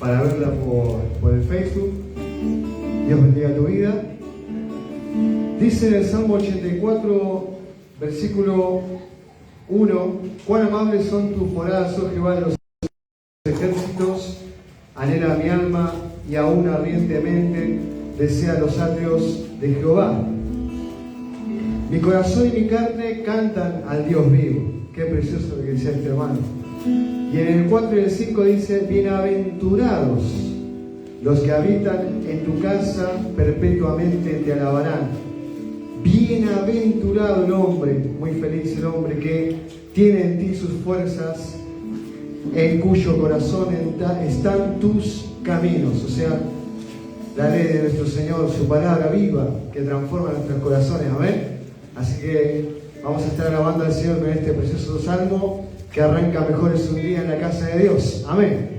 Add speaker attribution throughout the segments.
Speaker 1: para verla por el Facebook. Dios bendiga tu vida. Dice en el Salmo 84, versículo 1: cuán amables son tus moradas, oh Jehová de los ejércitos, anhela mi alma y aún ardientemente desea los atrios de Jehová. Mi corazón y mi carne cantan al Dios vivo. Qué precioso lo que decía este hermano. Y en el 4 y el 5 dice: bienaventurados los que habitan en tu casa, perpetuamente te alabarán. Bienaventurado el hombre, muy feliz el hombre que tiene en ti sus fuerzas, en cuyo corazón están tus caminos. O sea, la ley de nuestro Señor, su palabra viva que transforma nuestros corazones. Amén. Así que vamos a estar alabando al Señor con este precioso salmo que arranca: mejor es un día en la casa de Dios. Amén.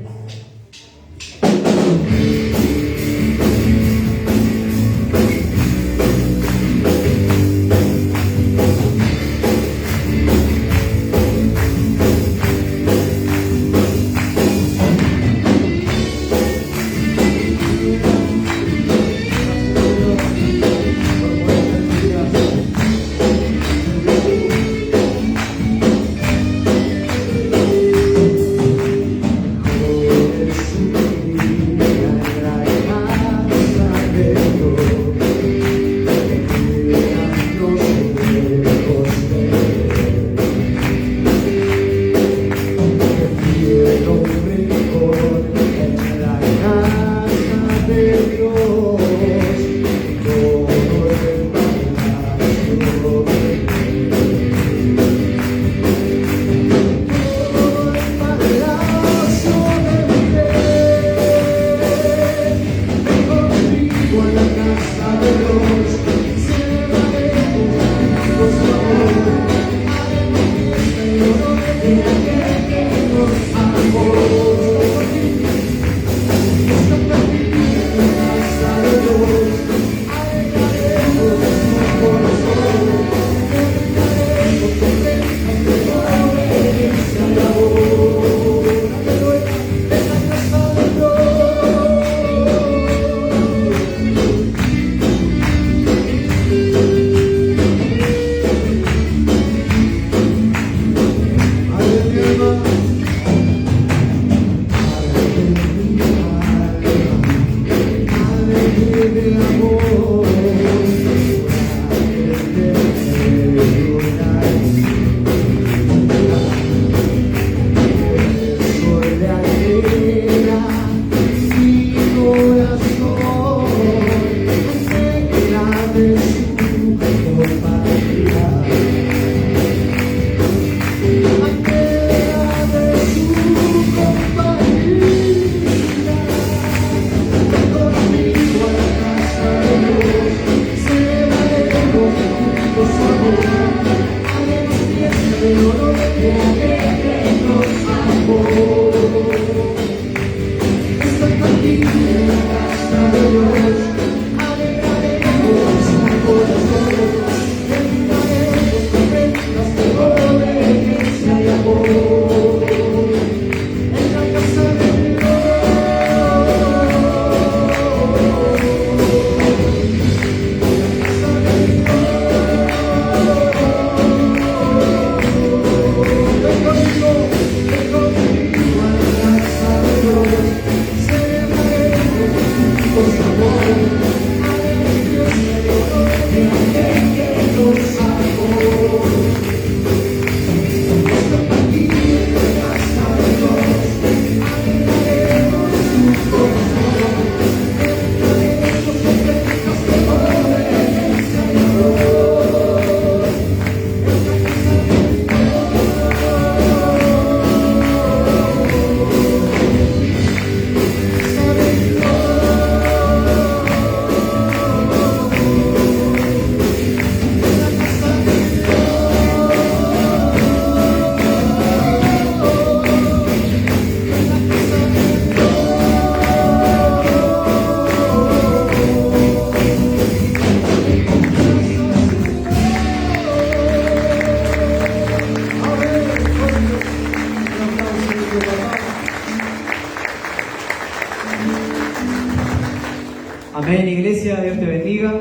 Speaker 2: Amén, iglesia, Dios te bendiga.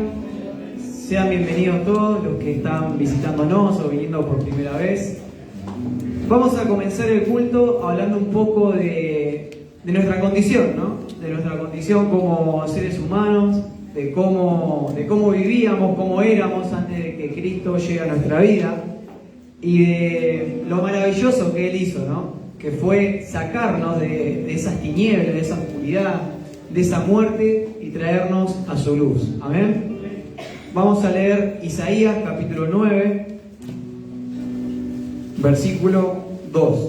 Speaker 2: Sean bienvenidos todos los que están visitándonos o viniendo por primera vez. Vamos a comenzar el culto hablando un poco de nuestra condición, ¿no? De nuestra condición como seres humanos, de cómo vivíamos, cómo éramos antes de que Cristo llegue a nuestra vida y de lo maravilloso que Él hizo, ¿no? Que fue sacarnos de esas tinieblas, de esa oscuridad, de esa muerte y traernos a su luz. Amén. Vamos a leer Isaías capítulo 9, versículo 2.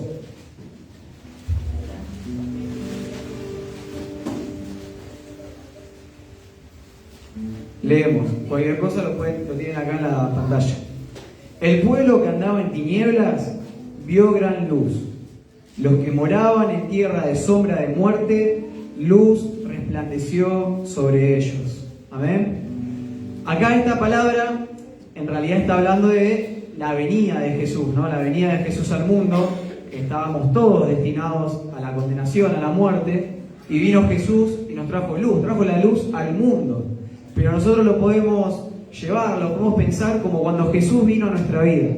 Speaker 2: Leemos, cualquier cosa lo tienen acá en la pantalla. El pueblo que andaba en tinieblas vio gran luz. Los que moraban en tierra de sombra de muerte, luz resplandeció sobre ellos. Amén. Acá esta palabra en realidad está hablando de la venida de Jesús, ¿no? La venida de Jesús al mundo, que estábamos todos destinados a la condenación, a la muerte, y vino Jesús y nos trajo luz, trajo la luz al mundo. Pero nosotros lo podemos llevar, lo podemos pensar como cuando Jesús vino a nuestra vida.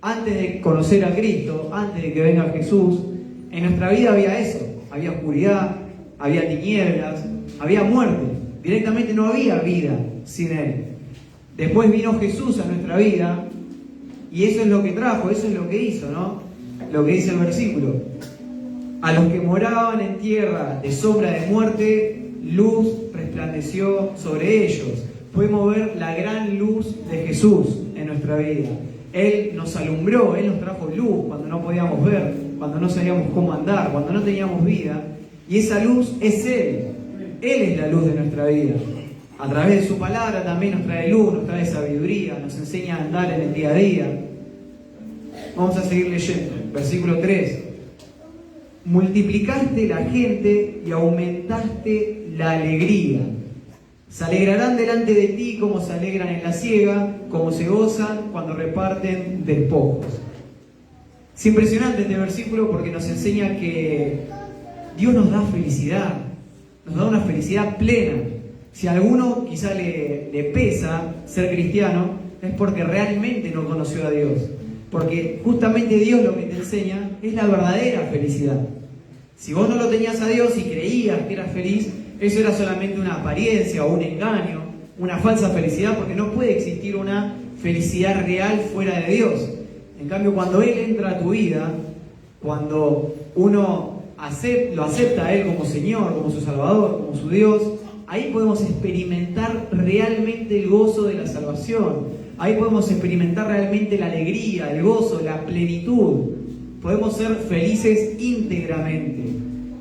Speaker 2: Antes de conocer a Cristo, antes de que venga Jesús, en nuestra vida había eso, había oscuridad, había tinieblas, había muerte. Directamente no había vida sin Él. Después vino Jesús a nuestra vida y eso es lo que trajo, eso es lo que hizo, ¿no? Lo que dice el versículo. A los que moraban en tierra de sombra de muerte, luz resplandeció sobre ellos. Podemos ver la gran luz de Jesús en nuestra vida. Él nos alumbró, Él nos trajo luz cuando no podíamos ver, cuando no sabíamos cómo andar, cuando no teníamos vida. Y esa luz es Él. Él es la luz de nuestra vida. A través de su palabra también nos trae luz, nos trae sabiduría, nos enseña a andar en el día a día. Vamos a seguir leyendo. Versículo 3. Multiplicaste la gente y aumentaste la alegría. Se alegrarán delante de ti como se alegran en la siega, como se gozan cuando reparten despojos. Es impresionante este versículo porque nos enseña que Dios nos da felicidad, nos da una felicidad plena. Si a alguno quizá le pesa ser cristiano, es porque realmente no conoció a Dios. Porque justamente Dios lo que te enseña es la verdadera felicidad. Si vos no lo tenías a Dios y creías que eras feliz, eso era solamente una apariencia o un engaño, una falsa felicidad, porque no puede existir una felicidad real fuera de Dios. En cambio, cuando Él entra a tu vida, cuando uno lo acepta a Él como Señor, como su Salvador, como su Dios, ahí podemos experimentar realmente el gozo de la salvación. Ahí podemos experimentar realmente la alegría, el gozo, la plenitud. Podemos ser felices íntegramente,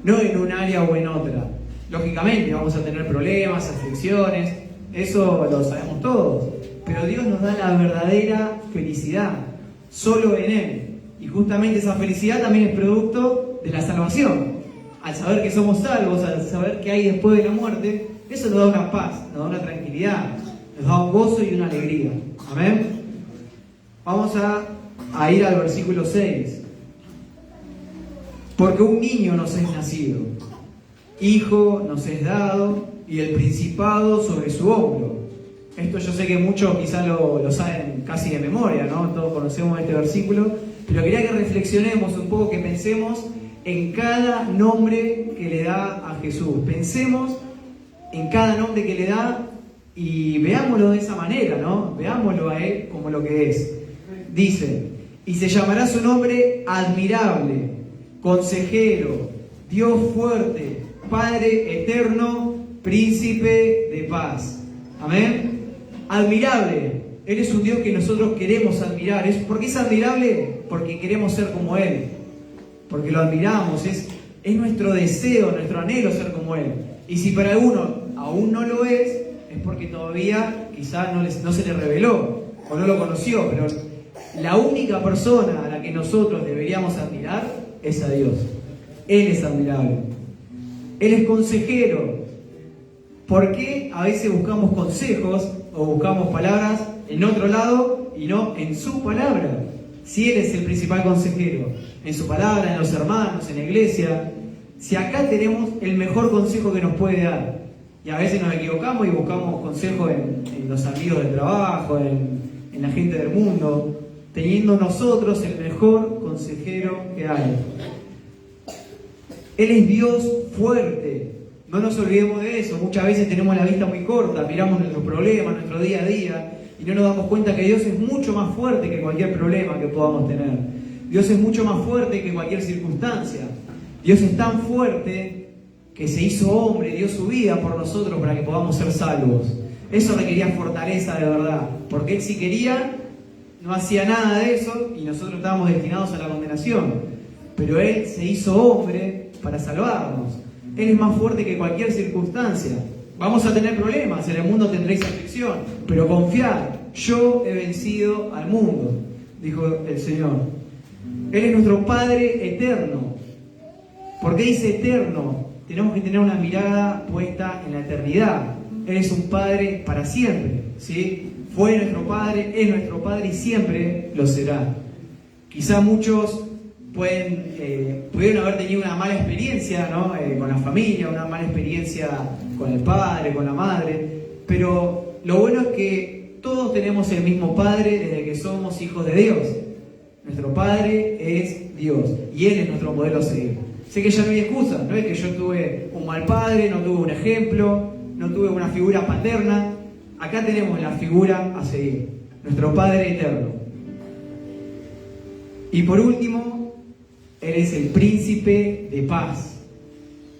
Speaker 2: no en un área o en otra. Lógicamente vamos a tener problemas, aflicciones, eso lo sabemos todos. Pero Dios nos da la verdadera felicidad, solo en Él. Y justamente esa felicidad también es producto de la salvación. Al saber que somos salvos, al saber que hay después de la muerte, eso nos da una paz, nos da una tranquilidad, nos da un gozo y una alegría. Amén. Vamos a ir al versículo 6. Porque un niño nos es nacido, hijo nos es dado, y el principado sobre su hombro. Esto yo sé que muchos quizás lo saben casi de memoria, ¿no? Todos conocemos este versículo, pero quería que reflexionemos un poco, que pensemos en cada nombre que le da a Jesús. Pensemos en cada nombre que le da y veámoslo de esa manera, ¿no? Veámoslo a Él como lo que es. Dice, y se llamará su nombre admirable, consejero, Dios fuerte, Padre eterno, príncipe de paz. Amén. Admirable. Él es un Dios que nosotros queremos admirar. ¿Por qué es admirable? Porque queremos ser como Él. Porque lo admiramos. Es nuestro deseo, nuestro anhelo ser como Él. Y si para alguno aún no lo es porque todavía quizás no se le reveló o no lo conoció. Pero la única persona a la que nosotros deberíamos admirar es a Dios. Él es admirable. Él es consejero. ¿Por qué a veces buscamos consejos o buscamos palabras en otro lado y no en su palabra? Si Él es el principal consejero, en su palabra, en los hermanos, en la iglesia, si acá tenemos el mejor consejo que nos puede dar, Y a veces nos equivocamos y buscamos consejo en los amigos del trabajo, en la gente del mundo, teniendo nosotros el mejor consejero que hay. Él es Dios fuerte. No nos olvidemos de eso. Muchas veces tenemos la vista muy corta, miramos nuestros problemas, nuestro día a día, y no nos damos cuenta que Dios es mucho más fuerte que cualquier problema que podamos tener. Dios es mucho más fuerte que cualquier circunstancia. Dios es tan fuerte que se hizo hombre, dio su vida por nosotros para que podamos ser salvos. Eso requería fortaleza de verdad, porque Él, si quería, no hacía nada de eso y nosotros estábamos destinados a la condenación. Pero Él se hizo hombre para salvarnos. Él es más fuerte que cualquier circunstancia. Vamos a tener problemas, en el mundo tendréis aflicción, pero confiad, yo he vencido al mundo, dijo el Señor. Él es nuestro Padre eterno. ¿Por qué dice eterno? Tenemos que tener una mirada puesta en la eternidad. Él es un Padre para siempre, ¿sí? Fue nuestro Padre, es nuestro Padre y siempre lo será. Quizá muchos pudieron haber tenido una mala experiencia, ¿no? Con la familia, una mala experiencia con el padre, con la madre, pero lo bueno es que todos tenemos el mismo Padre desde que somos hijos de Dios. Nuestro Padre es Dios y Él es nuestro modelo a seguir. Sé que ya no hay excusa, no es que yo tuve un mal padre, no tuve un ejemplo, no tuve una figura paterna. Acá tenemos la figura a seguir, nuestro Padre eterno. Y por último, Él es el príncipe de paz.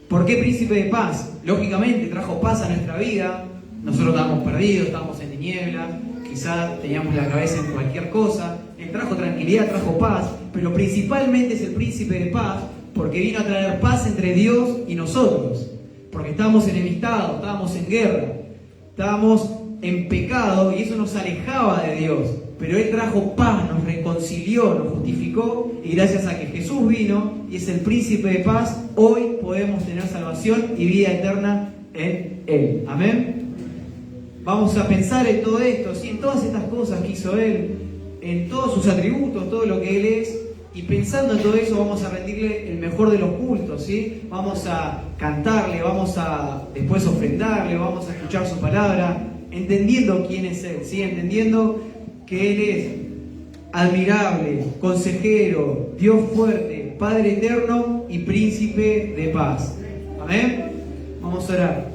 Speaker 2: ¿Por qué príncipe de paz? Lógicamente trajo paz a nuestra vida. Nosotros estábamos perdidos, estábamos en tinieblas, quizás teníamos la cabeza en cualquier cosa. Él trajo tranquilidad, trajo paz, pero principalmente es el príncipe de paz porque vino a traer paz entre Dios y nosotros. Porque estábamos enemistados, estábamos en guerra, estábamos en pecado y eso nos alejaba de Dios. Pero Él trajo paz, nos reconcilió, nos justificó y gracias a que Jesús vino y es el príncipe de paz, hoy podemos tener salvación y vida eterna en Él. Amén. Vamos a pensar en todo esto, ¿sí? En todas estas cosas que hizo Él, en todos sus atributos, todo lo que Él es, y pensando en todo eso vamos a rendirle el mejor de los cultos, ¿sí? Vamos a cantarle, vamos a después ofrendarle, vamos a escuchar su palabra, entendiendo quién es Él, ¿sí? Entendiendo que Él es admirable, consejero, Dios fuerte, Padre eterno y príncipe de paz. Amén. Vamos a orar.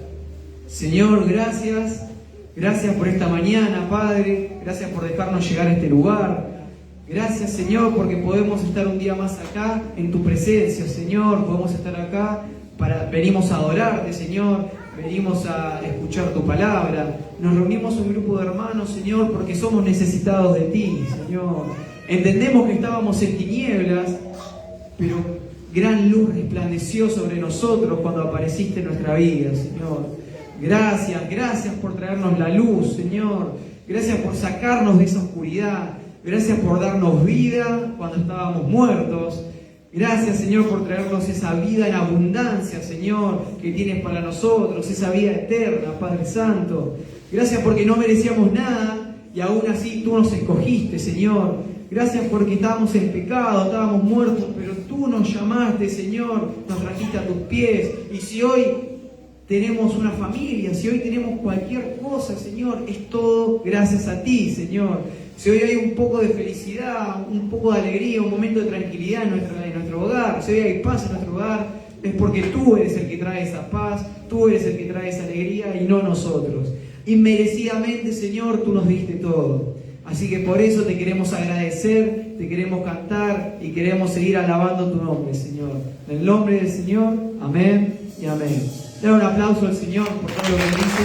Speaker 2: Señor, gracias. Gracias por esta mañana, Padre. Gracias por dejarnos llegar a este lugar. Gracias, Señor, porque podemos estar un día más acá en tu presencia, Señor. Podemos estar acá, venimos a adorarte, Señor. Venimos a escuchar tu palabra. Nos reunimos un grupo de hermanos, Señor, porque somos necesitados de ti, Señor. Entendemos que estábamos en tinieblas, pero gran luz resplandeció sobre nosotros cuando apareciste en nuestra vida, Señor. Gracias por traernos la luz, Señor. Gracias por sacarnos de esa oscuridad. Gracias por darnos vida cuando estábamos muertos. Gracias, Señor, por traernos esa vida en abundancia, Señor, que tienes para nosotros, esa vida eterna, Padre Santo. Gracias porque no merecíamos nada y aún así tú nos escogiste, Señor. Gracias porque estábamos en pecado, estábamos muertos, pero tú nos llamaste, Señor, nos trajiste a tus pies. Y si hoy tenemos una familia, si hoy tenemos cualquier cosa, Señor, es todo gracias a ti, Señor. Si hoy hay un poco de felicidad, un poco de alegría, un momento de tranquilidad en nuestro hogar, si hoy hay paz en nuestro hogar, es porque tú eres el que trae esa paz, tú eres el que trae esa alegría y no nosotros. Inmerecidamente, Señor, tú nos diste todo. Así que por eso te queremos agradecer, te queremos cantar y queremos seguir alabando tu nombre, Señor. En el nombre del Señor, amén y amén. Dale un aplauso al Señor por todo lo que dice.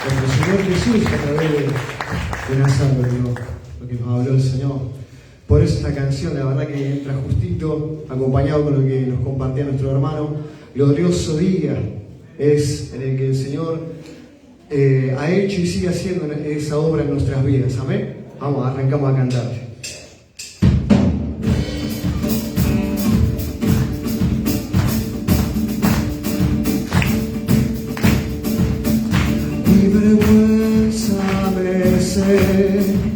Speaker 1: Nuestro Señor Jesús a través de Nazaret, lo que nos habló el Señor. Por eso esta canción, la verdad que entra justito, acompañado con lo que nos compartía nuestro hermano. Glorioso día es en el que el Señor ha hecho y sigue haciendo esa obra en nuestras vidas. Amén. Vamos, arrancamos a cantar. Vergüenza me sepultó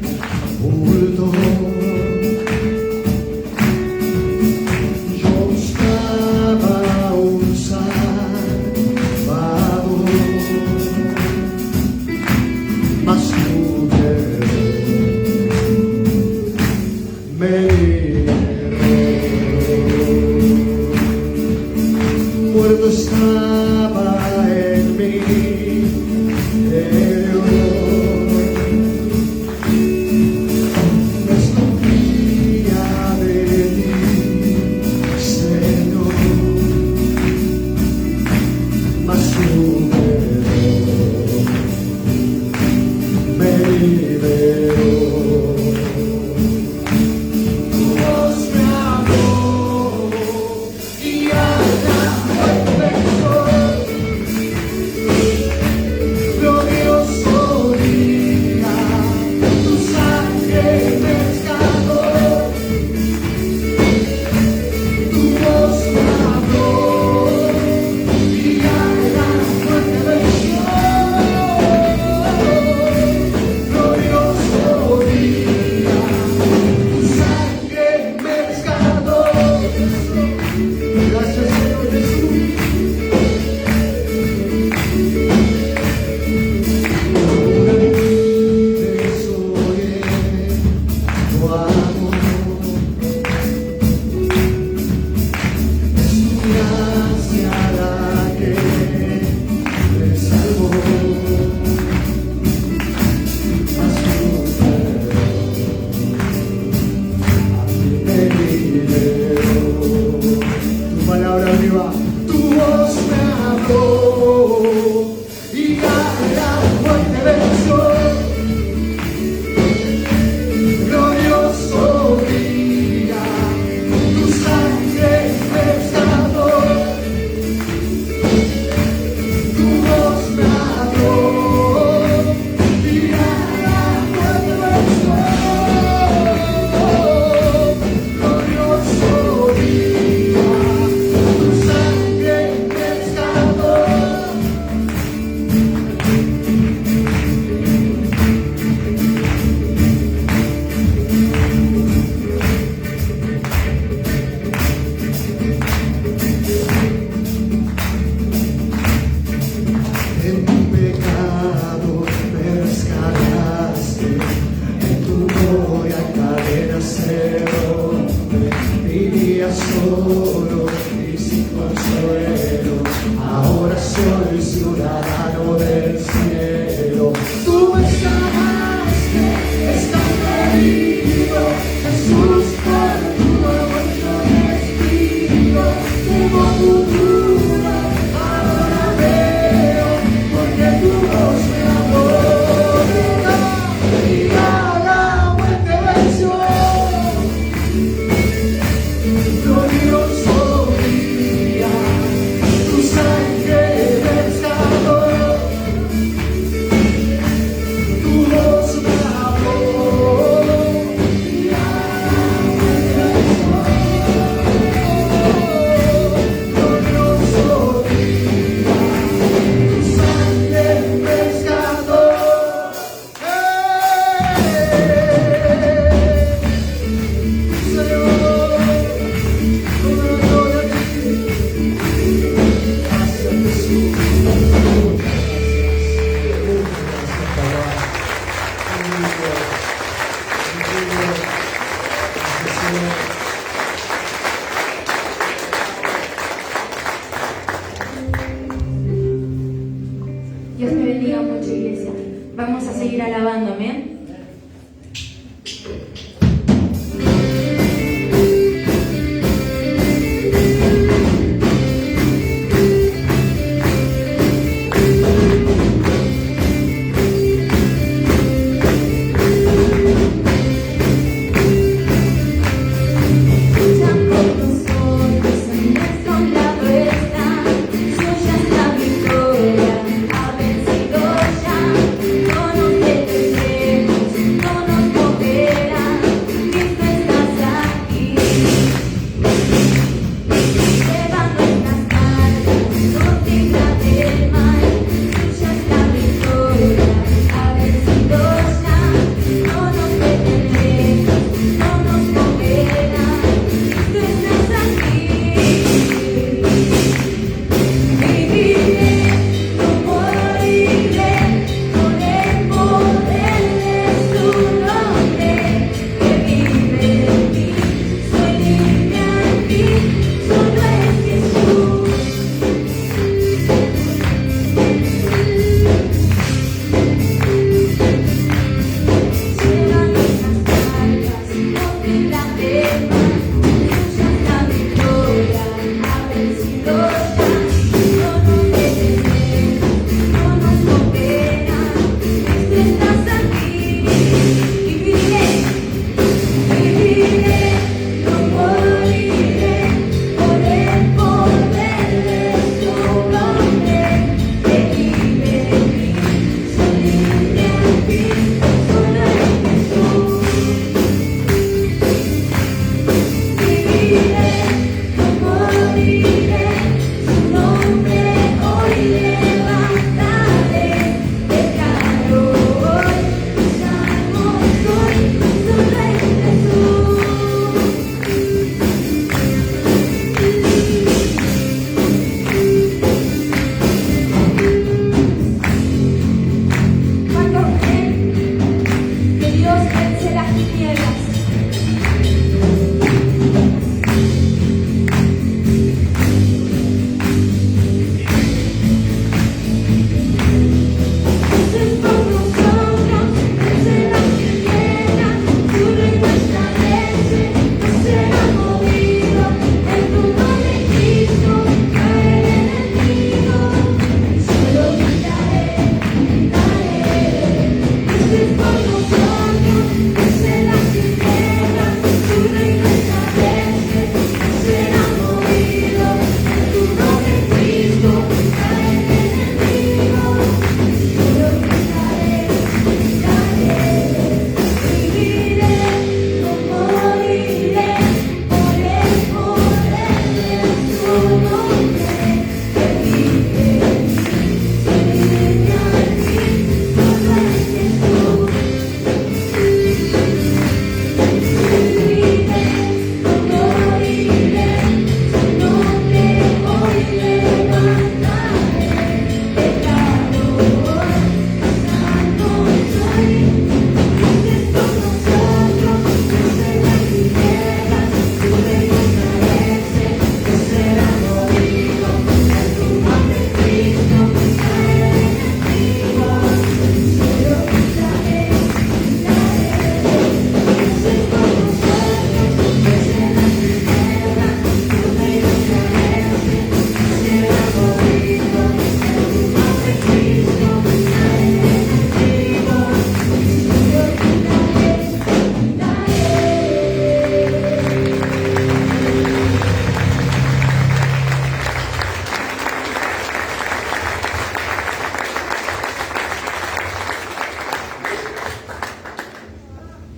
Speaker 1: solo y sin consuelo, ahora soy ciudadano del cielo. Tú me llamaste, estás querido, Jesús, por tu amor yo respiro. Tengo futuro, ahora veo, porque tu voz me amó. Y la muerte venció. Glorioso día, tu sangre rescató, tu voz me habló, y glorioso día, tu sangre rescató. Señor,
Speaker 3: Dios te bendiga mucho, iglesia. Vamos a seguir alabando, amén.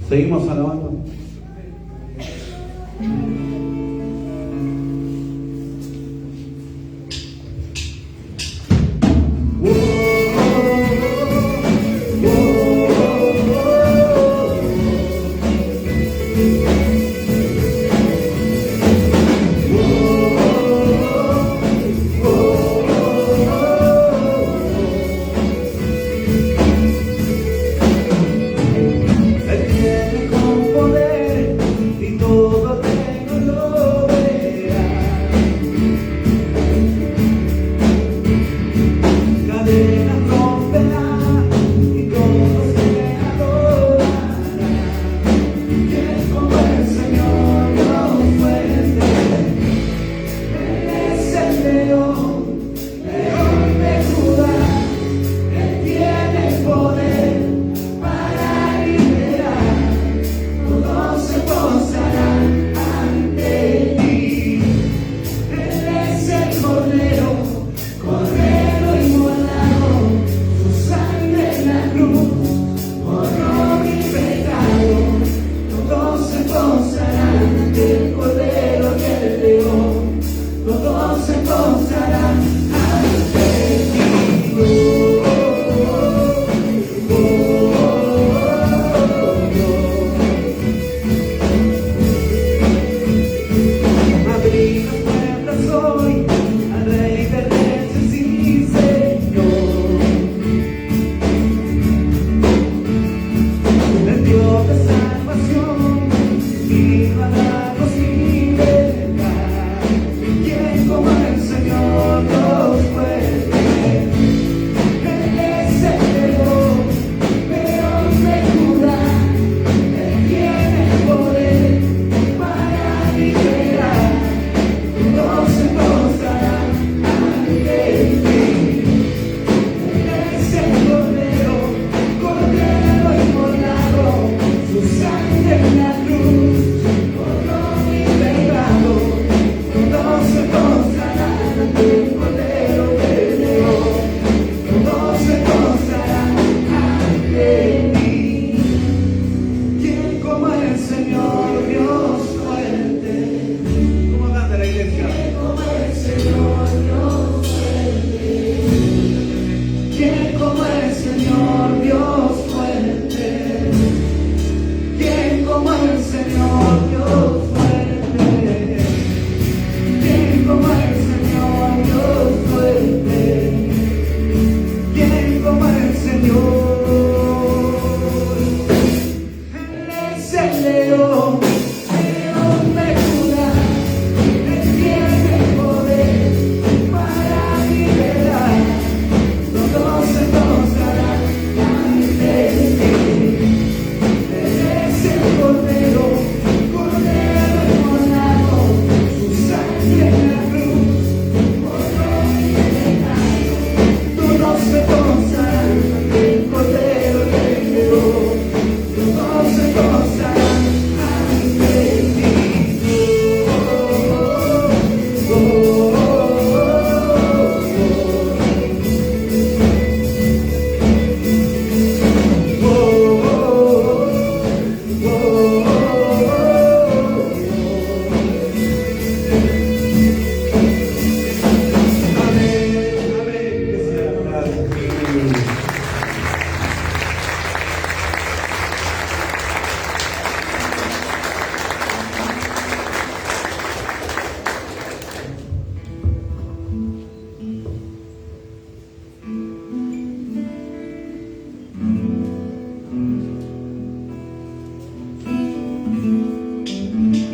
Speaker 4: Seguimos alabando.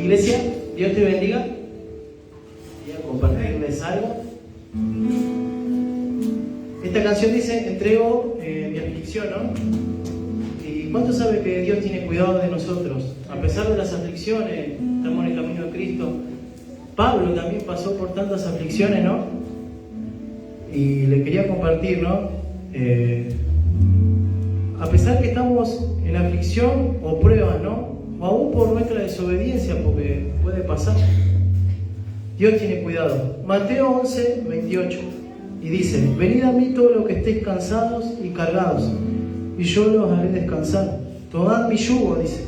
Speaker 5: Iglesia, Dios te bendiga. Voy a compartirles algo. Esta canción dice, entrego mi aflicción, ¿no? ¿Y cuánto sabe que Dios tiene cuidado de nosotros? A pesar de las aflicciones, estamos en el camino de Cristo. Pablo también pasó por tantas aflicciones, ¿no? Y le quería compartir, ¿no? A pesar que estamos en aflicción o pruebas, ¿no? O aún por nuestra desobediencia, porque puede pasar, Dios tiene cuidado. Mateo 11, 28, y dice, venid a mí todos los que estéis cansados y cargados, y yo los haré descansar. Tomad mi yugo, dice,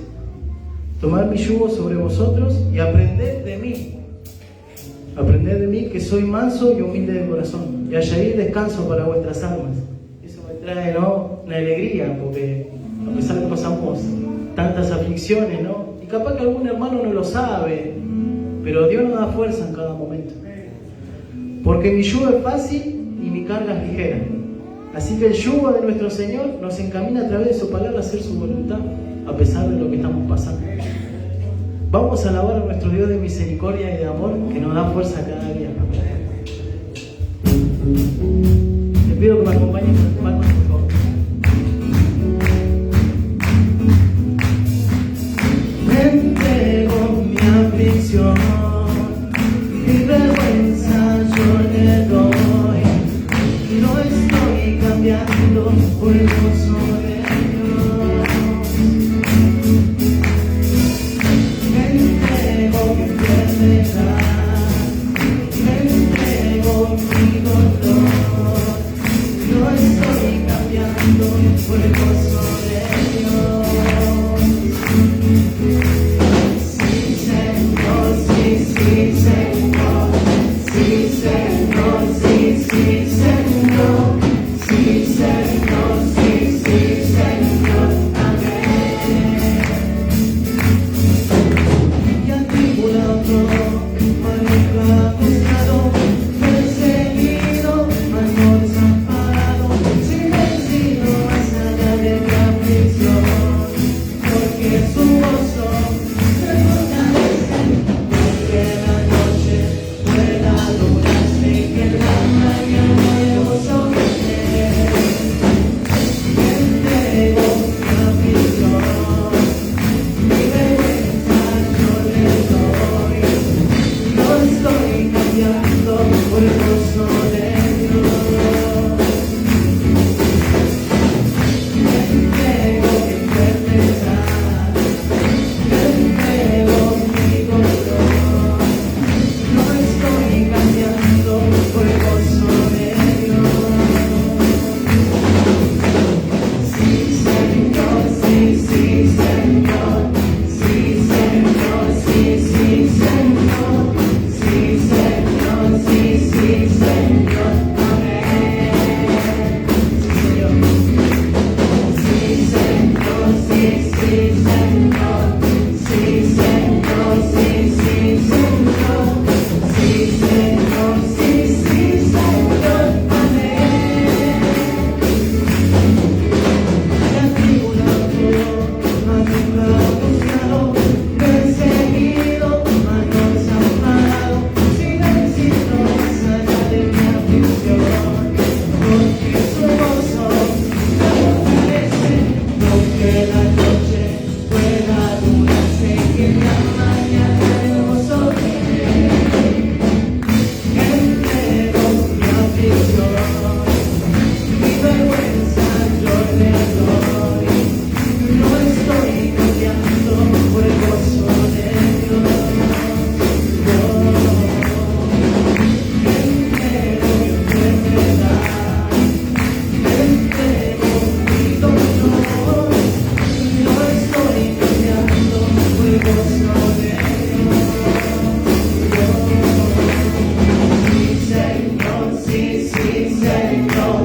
Speaker 5: Tomad mi yugo sobre vosotros y aprended de mí. Aprended de mí que soy manso y humilde de corazón, y hallaréis descanso para vuestras almas. Eso me trae, ¿no?, una alegría, porque a pesar de que pasamos tantas aflicciones, ¿no?, y capaz que algún hermano no lo sabe, pero Dios nos da fuerza en cada momento. Porque mi yugo es fácil y mi carga es ligera. Así que el yugo de nuestro Señor nos encamina a través de su palabra a hacer su voluntad, a pesar de lo que estamos pasando. Vamos a alabar a nuestro Dios de misericordia y de amor, que nos da fuerza cada día. Te pido que me acompañes con tus palmas, por favor. Me entrego mi aflicción, mi vergüenza yo le doy. No estoy cambiando por el gozo de Dios. Me entrego mi enfermedad, me entrego mi dolor. No estoy cambiando por el gozo de Dios. Sí, Señor, sí, sí, Señor. Sí, Señor, sí, sí, Señor. Sí, Señor, sí, sí, Señor. Amén. Y atribulado, manejado, buscado, perseguido, mal desamparado, sin vencido más allá de mi aflicción, porque su gozo me fortalece, porque la noche pueda durarse y que la mañana de gozo viene. Me entrego mi aflicción, mi vergüenza yo le doy. No estoy cambiando por el gozo de Dios. Me entrego mi enfermedad, me entrego mi dolor. No estoy cambiando por el gozo de Dios. Sí, Señor, sí, sí, Señor. Sí, Señor, sí, sí, Señor. Sí, Señor, sí, sí, Señor. Amén. Sí, Señor. Sí, Señor, sí, sí, Señor. Sí, Señor, sí, sí, Señor. Sí, Señor, sí, sí, Señor. Amén. Y atribulado, manejado, buscado, perseguido, mal desamparado, sin vencido más allá de mi aflicción, porque su gozo me fortalece, aunque la noche pueda durarse, que la mañana de gozo viene. Entrego mi aflicción, mi vergüenza yo le doy. No estoy cambiando por el gozo de Dios. Me entrego mi enfermedad, me entrego mi dolor. No estoy cambiando por el gozo de Dios. Sí, Señor, sí, sí, Señor.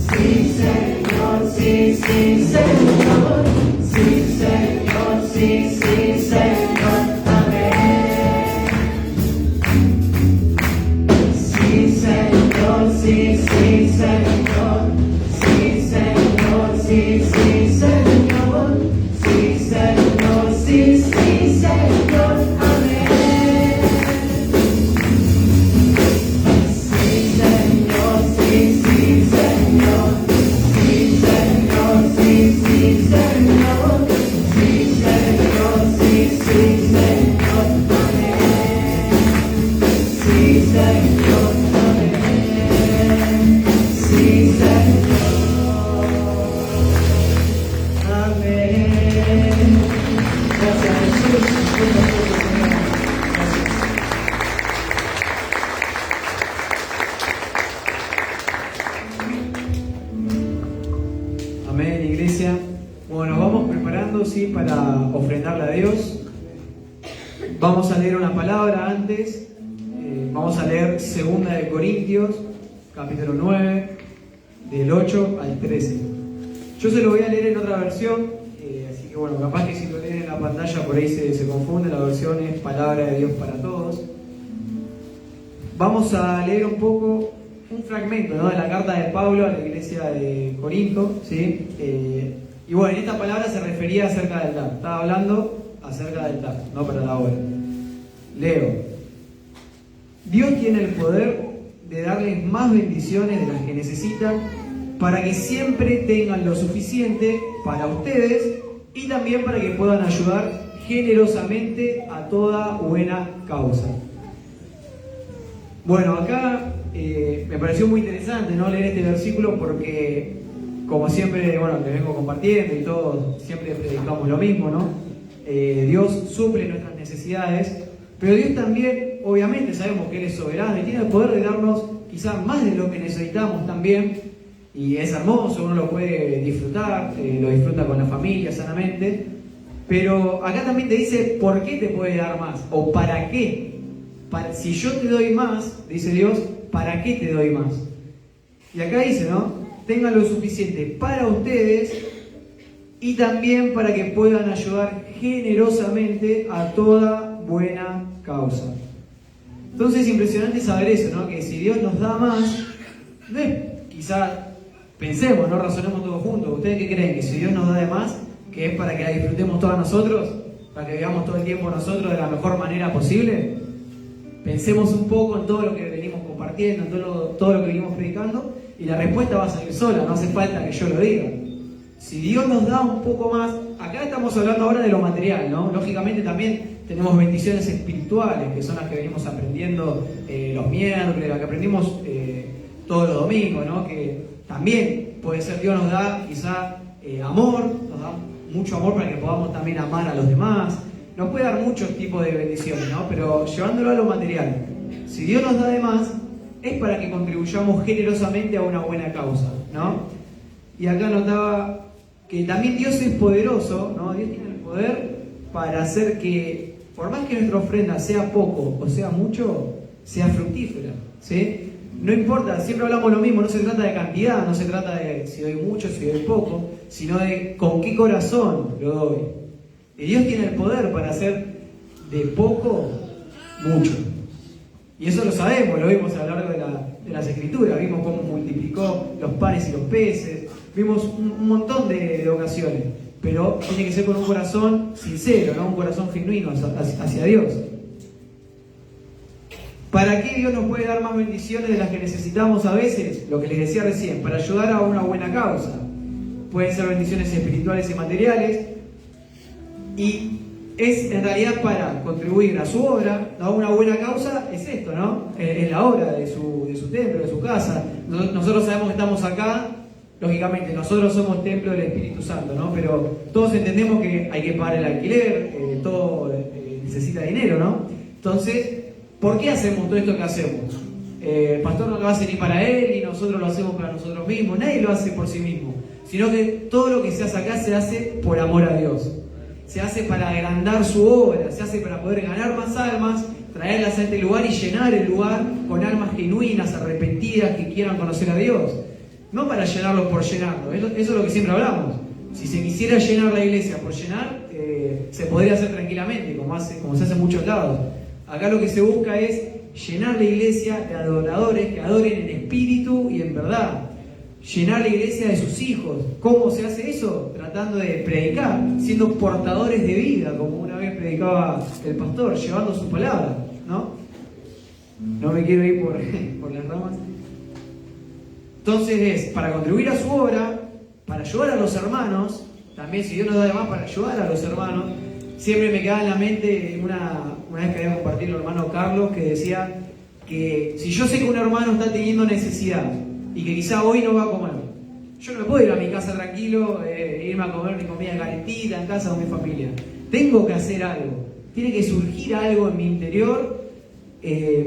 Speaker 5: Sí, Señor, sí, sí, Señor. Sí, Señor, sí, sí, Señor. Amén. Sí, Señor, sí, sí, Señor. Sí, Señor, sí, sí, Señor. Sí, Señor, sí, sí, Señor. Amén. Sí, Señor, sí, sí, Señor. Sí, Señor, sí, sí, Señor. Sí, Señor, sí, sí, Señor. Amén. Sí, Señor, amén. Sí, Señor. Amén. Gracias, Jesús.
Speaker 2: Amén, iglesia. Bueno, nos vamos preparando, sí, para ofrendarle a Dios. Vamos a leer una palabra antes. Vamos a leer 2 de Corintios, capítulo 9, del 8 al 13. Yo se lo voy a leer en otra versión, así que bueno, capaz que si lo leen en la pantalla por ahí se confunde. La versión es Palabra de Dios para Todos. Vamos a leer un poco, un fragmento, ¿no?, de la carta de Pablo a la iglesia de Corinto, ¿sí? Y bueno, en esta palabra se refería acerca del dar. Estaba hablando acerca del dar, no para la obra. Leo. Dios tiene el poder de darles más bendiciones de las que necesitan para que siempre tengan lo suficiente para ustedes y también para que puedan ayudar generosamente a toda buena causa. Bueno, acá me pareció muy interesante, ¿no?, leer este versículo porque, como siempre, bueno, les vengo compartiendo y todos siempre predicamos lo mismo, ¿no? Dios suple nuestras necesidades, pero Dios también, obviamente, sabemos que Él es soberano y tiene el poder de darnos quizás más de lo que necesitamos también, y es hermoso, uno lo puede disfrutar, lo disfruta con la familia sanamente, pero acá también te dice por qué te puede dar más, o para qué. Si yo te doy más, dice Dios, ¿para qué te doy más? Y acá dice, ¿no?, tengan lo suficiente para ustedes y también para que puedan ayudar generosamente a toda buena causa. Entonces es impresionante saber eso, ¿no?, que si Dios nos da más, no es, quizá pensemos, no razonemos todos juntos. ¿Ustedes qué creen? Que si Dios nos da de más, que es para que la disfrutemos todos nosotros, para que vivamos todo el tiempo nosotros de la mejor manera posible. Pensemos un poco en todo lo que venimos compartiendo, en todo lo que venimos predicando, y la respuesta va a salir sola, no hace falta que yo lo diga. Si Dios nos da un poco más, acá estamos hablando ahora de lo material, ¿no? Lógicamente también tenemos bendiciones espirituales, que son las que venimos aprendiendo los miércoles, las que aprendimos todos los domingos, ¿no? Que también puede ser, Dios nos da quizá amor, nos da mucho amor para que podamos también amar a los demás. Nos puede dar muchos tipos de bendiciones, ¿no? Pero llevándolo a lo material, si Dios nos da de más, es para que contribuyamos generosamente a una buena causa, ¿no? Y acá notaba que también Dios es poderoso, ¿no? Dios tiene el poder para hacer que, por más que nuestra ofrenda sea poco o sea mucho, sea fructífera, ¿sí? No importa, siempre hablamos lo mismo, no se trata de cantidad, no se trata de si doy mucho, si doy poco, sino de con qué corazón lo doy. Y Dios tiene el poder para hacer de poco mucho. Y eso lo sabemos, lo vimos a lo largo de las Escrituras. Vimos cómo multiplicó los panes y los peces. Vimos un montón de ocasiones. Pero tiene que ser con un corazón sincero, ¿no? Un corazón genuino hacia Dios. ¿Para qué Dios nos puede dar más bendiciones de las que necesitamos a veces? Lo que les decía recién, para ayudar a una buena causa. Pueden ser bendiciones espirituales y materiales. Y es en realidad para contribuir a su obra, a una buena causa, es esto, ¿no? Es la obra de su templo, de su casa. Nosotros sabemos que estamos acá, lógicamente, nosotros somos templo del Espíritu Santo, ¿no? Pero todos entendemos que hay que pagar el alquiler, todo necesita dinero, ¿no? Entonces, ¿por qué hacemos todo esto que hacemos? El pastor no lo hace ni para él, ni nosotros lo hacemos para nosotros mismos, nadie lo hace por sí mismo, sino que todo lo que se hace acá se hace por amor a Dios. Se hace para agrandar su obra, se hace para poder ganar más almas, traerlas a este lugar y llenar el lugar con almas genuinas, arrepentidas, que quieran conocer a Dios. No para llenarlo por llenarlo, eso es lo que siempre hablamos. Si se quisiera llenar la iglesia por llenar, se podría hacer tranquilamente, como se hace en muchos lados. Acá lo que se busca es llenar la iglesia de adoradores que adoren en espíritu y en verdad. Llenar la iglesia de sus hijos. ¿Cómo se hace eso? Tratando de predicar, siendo portadores de vida, como una vez predicaba el pastor, llevando su palabra, ¿no? No me quiero ir por las ramas. Entonces es para contribuir a su obra, para ayudar a los hermanos, también si Dios nos da de más para ayudar a los hermanos. Siempre me queda en la mente una vez que había compartido el hermano Carlos, que decía que si yo sé que un hermano está teniendo necesidad y que quizá hoy no va a comer, yo no me puedo ir a mi casa tranquilo, irme a comer mi comida calentita en casa con mi familia. Tengo que hacer algo, tiene que surgir algo en mi interior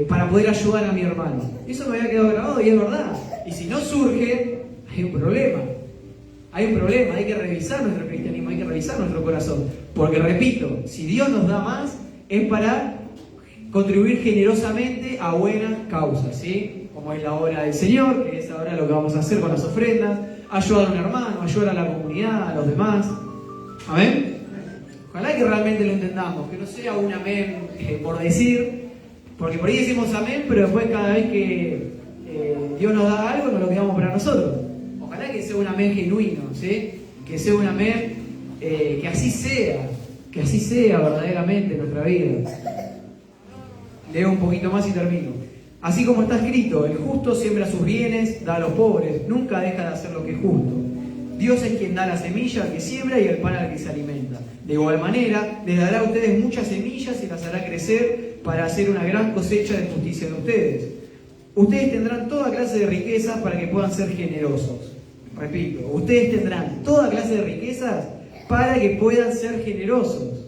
Speaker 2: para poder ayudar a mi hermano. Eso me había quedado grabado y es verdad. Y si no surge, hay un problema. Hay un problema, hay que revisar nuestro cristianismo, hay que revisar nuestro corazón. Porque repito, si Dios nos da más, es para contribuir generosamente a buenas causas, ¿sí? Como es la obra del Señor, que es ahora lo que vamos a hacer con las ofrendas, ayudar a un hermano, ayudar a la comunidad, a los demás. ¿Amén? Ojalá que realmente lo entendamos, que no sea un amén por decir, porque por ahí decimos amén, pero después cada vez que Dios nos da algo nos lo quedamos para nosotros. Ojalá que sea un amén genuino, ¿sí? Que sea un amén, que así sea verdaderamente en nuestra vida. Leo un poquito más y termino. Así como está escrito, el justo siembra sus bienes, da a los pobres, nunca deja de hacer lo que es justo. Dios es quien da la semilla al que siembra y el pan al que se alimenta. De igual manera, les dará a ustedes muchas semillas y las hará crecer para hacer una gran cosecha de justicia de ustedes. Ustedes tendrán toda clase de riquezas para que puedan ser generosos. Repito, ustedes tendrán toda clase de riquezas para que puedan ser generosos.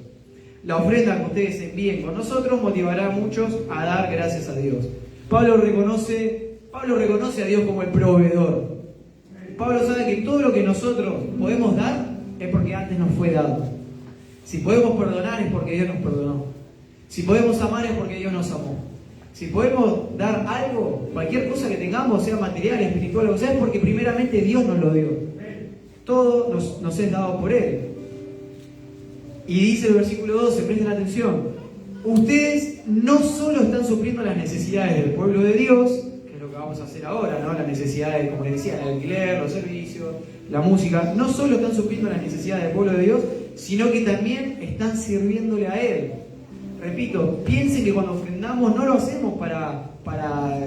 Speaker 2: La ofrenda que ustedes envíen con nosotros motivará a muchos a dar gracias a Dios. Pablo reconoce a Dios como el proveedor. Pablo sabe que todo lo que nosotros podemos dar es porque antes nos fue dado. Si podemos perdonar es porque Dios nos perdonó. Si podemos amar es porque Dios nos amó. Si podemos dar algo, cualquier cosa que tengamos, sea material, espiritual, o sea, es porque primeramente Dios nos lo dio. Todo nos es dado por Él. Y dice el versículo 12, presten atención. Ustedes no solo están supliendo las necesidades del pueblo de Dios, que es lo que vamos a hacer ahora, ¿no? Las necesidades, como les decía, el alquiler, los servicios, la música. No solo están supliendo las necesidades del pueblo de Dios, sino que también están sirviéndole a Él. Repito, piensen que cuando ofrendamos no lo hacemos para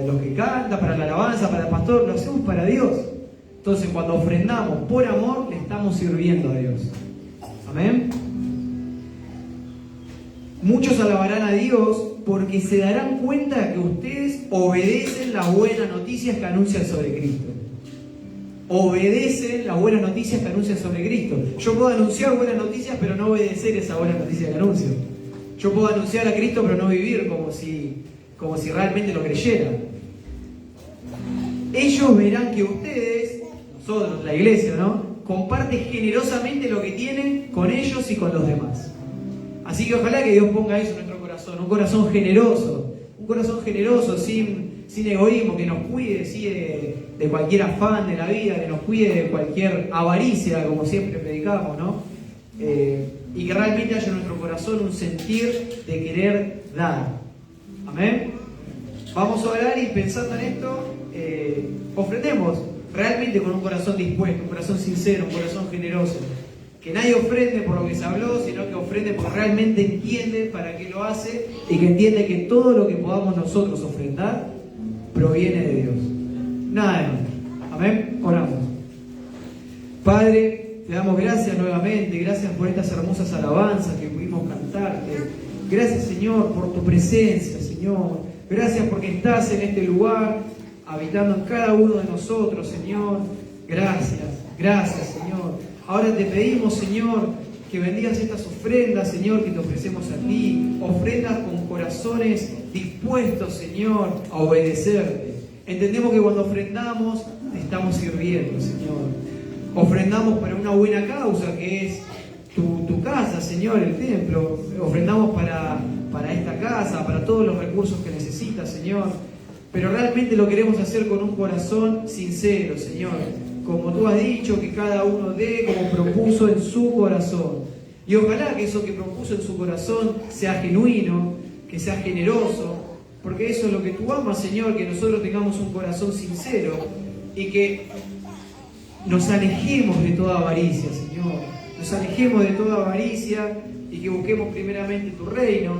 Speaker 2: los que cantan, para la alabanza, para el pastor, lo hacemos para Dios. Entonces, cuando ofrendamos por amor, le estamos sirviendo a Dios. Amén. Muchos alabarán a Dios porque se darán cuenta que ustedes obedecen las buenas noticias que anuncian sobre Cristo. Obedecen las buenas noticias que anuncian sobre Cristo. Yo puedo anunciar buenas noticias, pero no obedecer esa buena noticia que anuncio. Yo puedo anunciar a Cristo, pero no vivir como si realmente lo creyeran. Ellos verán que ustedes, nosotros, la iglesia, ¿no?, comparten generosamente lo que tienen con ellos y con los demás. Así que ojalá que Dios ponga eso en nuestro corazón, un corazón generoso, sin egoísmo, que nos cuide, ¿sí?, de cualquier afán de la vida, que nos cuide de cualquier avaricia, como siempre predicamos, ¿no? Y que realmente haya en nuestro corazón un sentir de querer dar. Amén. Vamos a orar y pensando en esto, ofrendemos realmente con un corazón dispuesto, un corazón sincero, un corazón generoso. Que nadie ofrende por lo que se habló, sino que ofrende porque realmente entiende para qué lo hace y que entiende que todo lo que podamos nosotros ofrendar proviene de Dios. Nada de nosotros. Amén. Oramos. Padre, te damos gracias nuevamente, gracias por estas hermosas alabanzas que pudimos cantarte. Gracias, Señor, por tu presencia, Señor. Gracias porque estás en este lugar, habitando en cada uno de nosotros, Señor. Gracias, Señor. Ahora te pedimos, Señor, que bendigas estas ofrendas, Señor, que te ofrecemos a ti. Ofrendas con corazones dispuestos, Señor, a obedecerte. Entendemos que cuando ofrendamos, te estamos sirviendo, Señor. Ofrendamos para una buena causa, que es tu casa, Señor, el templo. Ofrendamos para esta casa, para todos los recursos que necesitas, Señor. Pero realmente lo queremos hacer con un corazón sincero, Señor. Como tú has dicho, que cada uno dé como propuso en su corazón. Y ojalá que eso que propuso en su corazón sea genuino, que sea generoso, porque eso es lo que tú amas, Señor, que nosotros tengamos un corazón sincero y que nos alejemos de toda avaricia, Señor. Nos alejemos de toda avaricia y que busquemos primeramente tu reino.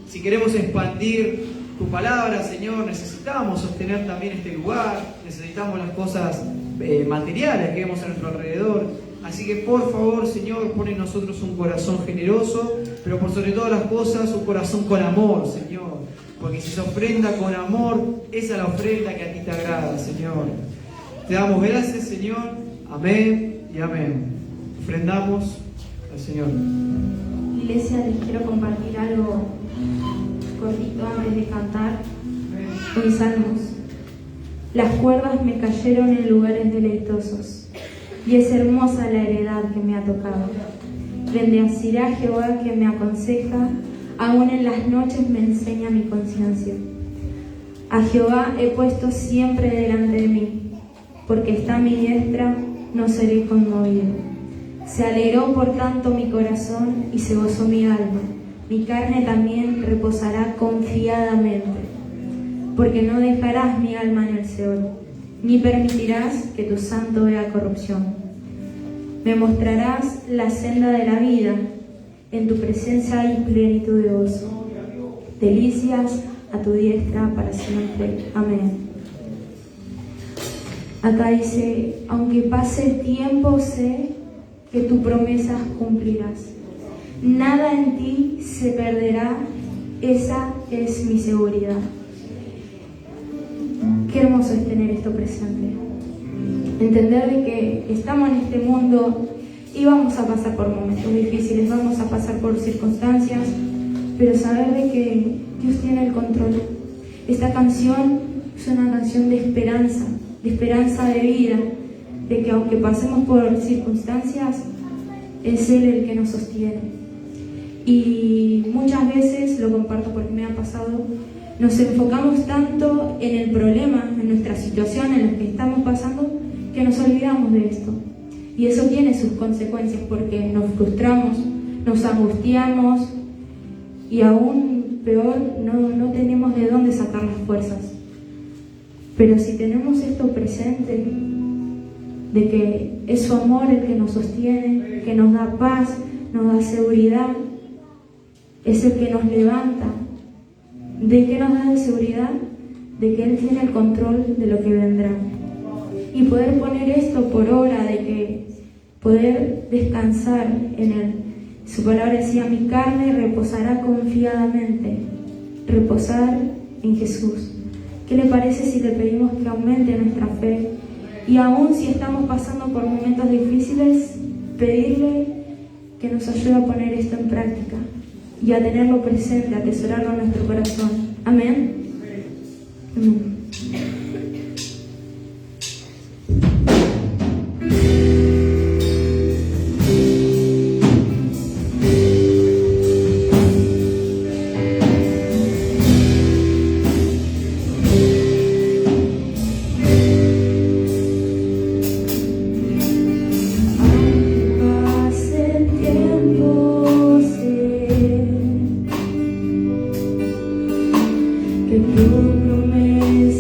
Speaker 2: Si queremos expandir tu palabra, Señor, necesitamos sostener también este lugar, necesitamos las cosas materiales que vemos a nuestro alrededor. Así que por favor, Señor, pon en nosotros un corazón generoso, pero por sobre todas las cosas un corazón con amor, Señor. Porque si se ofrenda con amor, esa es la ofrenda que a ti te agrada, Señor. Te damos gracias, Señor. Amén y amén. Ofrendamos al Señor.
Speaker 3: Iglesia, les quiero compartir algo cortito antes de cantar. Mis salmos. Las cuerdas me cayeron en lugares deleitosos, y es hermosa la heredad que me ha tocado. Bendecirá Jehová que me aconseja, aún en las noches me enseña mi conciencia. A Jehová he puesto siempre delante de mí, porque está a mi diestra, no seré conmovido. Se alegró por tanto mi corazón y se gozó mi alma. Mi carne también reposará confiadamente, porque no dejarás mi alma en el Seol, ni permitirás que tu santo vea corrupción. Me mostrarás la senda de la vida, en tu presencia hay plenitud de gozo. Delicias a tu diestra para siempre. Amén. Acá dice, aunque pase el tiempo, sé que tus promesas cumplirás. Nada en ti se perderá, esa es mi seguridad. Qué hermoso es tener esto presente. Entender de que estamos en este mundo y vamos a pasar por momentos difíciles, vamos a pasar por circunstancias, pero saber de que Dios tiene el control. Esta canción es una canción de esperanza de vida, de que aunque pasemos por circunstancias, es Él el que nos sostiene. Y muchas veces, lo comparto porque me ha pasado, nos enfocamos tanto en el problema, en nuestra situación, en lo que estamos pasando, que nos olvidamos de esto. Y eso tiene sus consecuencias porque nos frustramos, nos angustiamos y aún peor, no tenemos de dónde sacar las fuerzas. Pero si tenemos esto presente, de que es su amor el que nos sostiene, que nos da paz, nos da seguridad, es el que nos levanta. ¿De qué nos da de seguridad? De que Él tiene el control de lo que vendrá. Y poder poner esto por obra, de que poder descansar en Él. Su palabra decía, mi carne reposará confiadamente. Reposar en Jesús. ¿Qué le parece si le pedimos que aumente nuestra fe? Y aún si estamos pasando por momentos difíciles, pedirle que nos ayude a poner esto en práctica y a tenerlo presente, a atesorarlo en nuestro corazón. Amén. Amén. Que tu promesa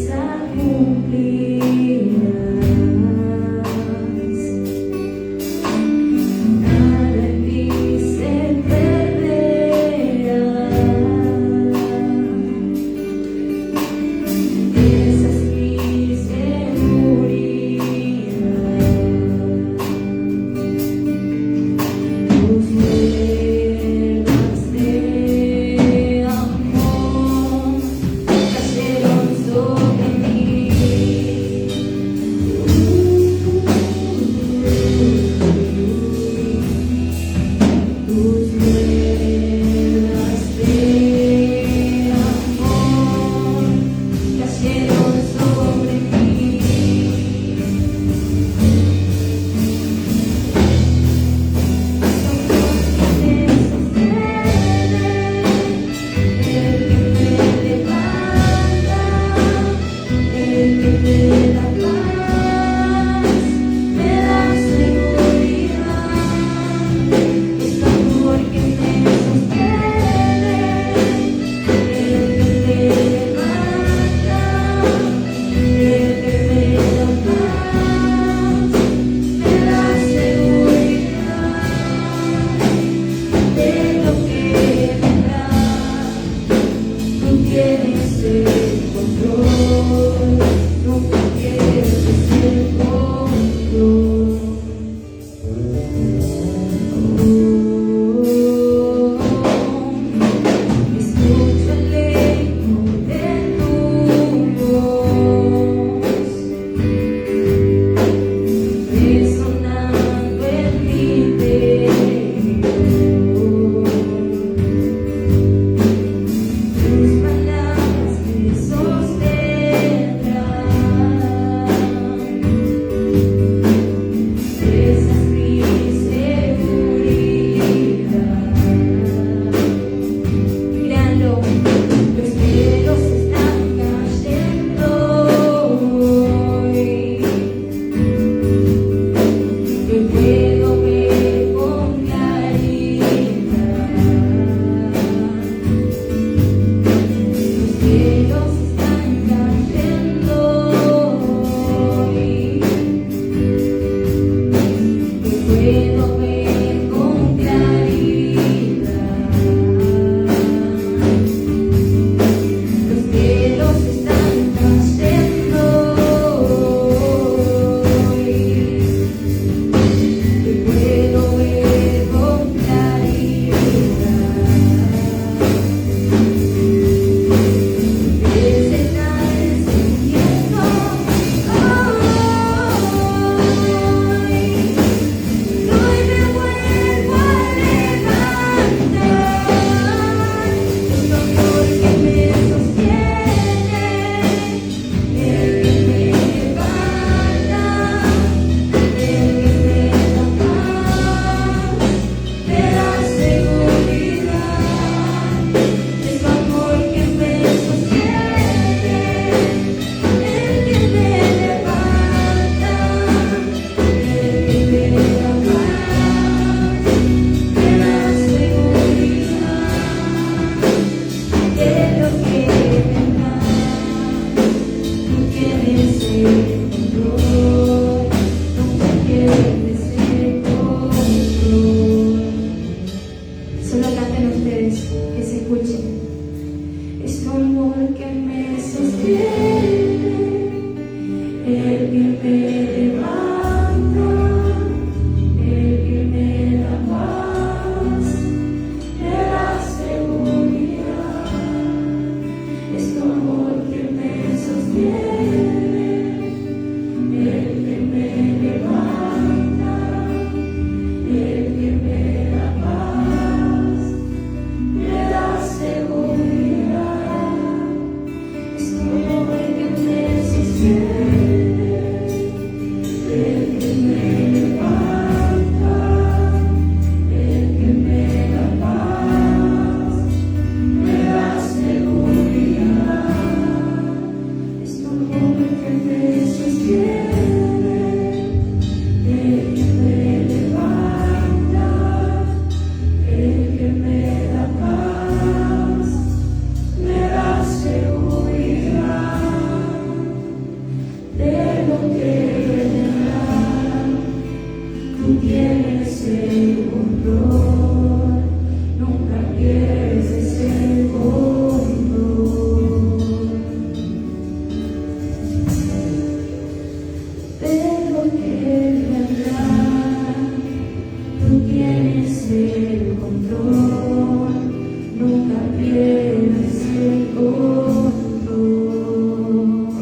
Speaker 3: tienes el control.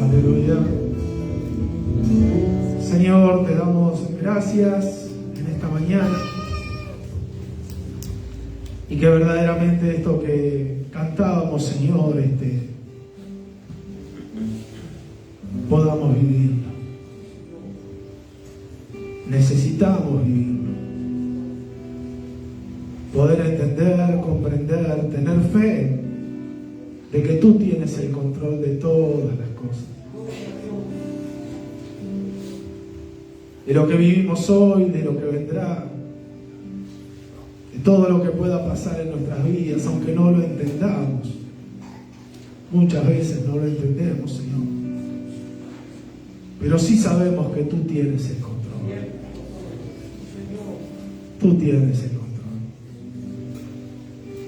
Speaker 4: Aleluya. Señor, te damos gracias en esta mañana. Y que verdaderamente esto que cantábamos, Señor, podamos vivirlo. Necesitamos vivirlo. Poder entender, comprender, tener fe de que tú tienes el control de todas las cosas. De lo que vivimos hoy, de lo que vendrá, de todo lo que pueda pasar en nuestras vidas, aunque no lo entendamos. Muchas veces no lo entendemos, Señor. Pero sí sabemos que tú tienes el control. Tú tienes el control.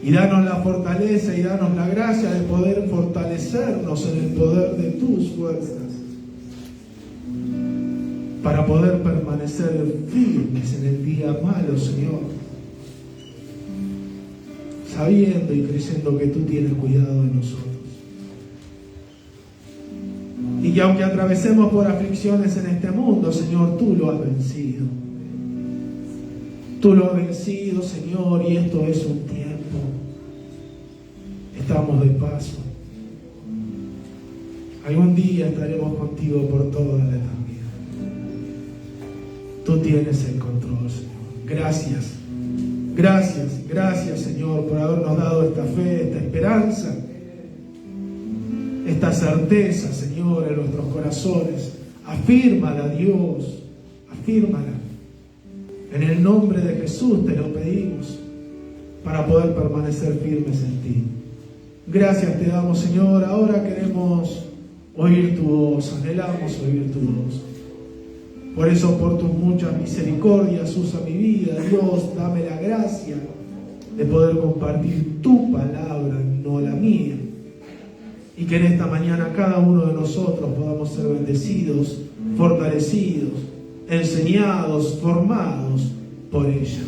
Speaker 4: Y danos la fortaleza y danos la gracia de poder fortalecernos en el poder de tus fuerzas, para poder permanecer firmes en el día malo, Señor, sabiendo y creyendo que tú tienes cuidado de nosotros. Y que aunque atravesemos por aflicciones en este mundo, Señor, tú lo has vencido. Tú lo has vencido, Señor, y esto es un tiempo. Estamos de paso. Algún día estaremos contigo por toda la eternidad. Tú tienes el control, Señor. Gracias. Gracias, gracias, Señor, por habernos dado esta fe, esta esperanza, esta certeza, Señor, en nuestros corazones. Afírmala, Dios, afírmala. En el nombre de Jesús te lo pedimos, para poder permanecer firmes en ti. Gracias te damos, Señor. Ahora queremos oír tu voz, anhelamos oír tu voz. Por eso, por tus muchas misericordias, usa mi vida, Dios, dame la gracia de poder compartir tu palabra, no la mía. Y que en esta mañana cada uno de nosotros podamos ser bendecidos, fortalecidos, enseñados, formados por ella.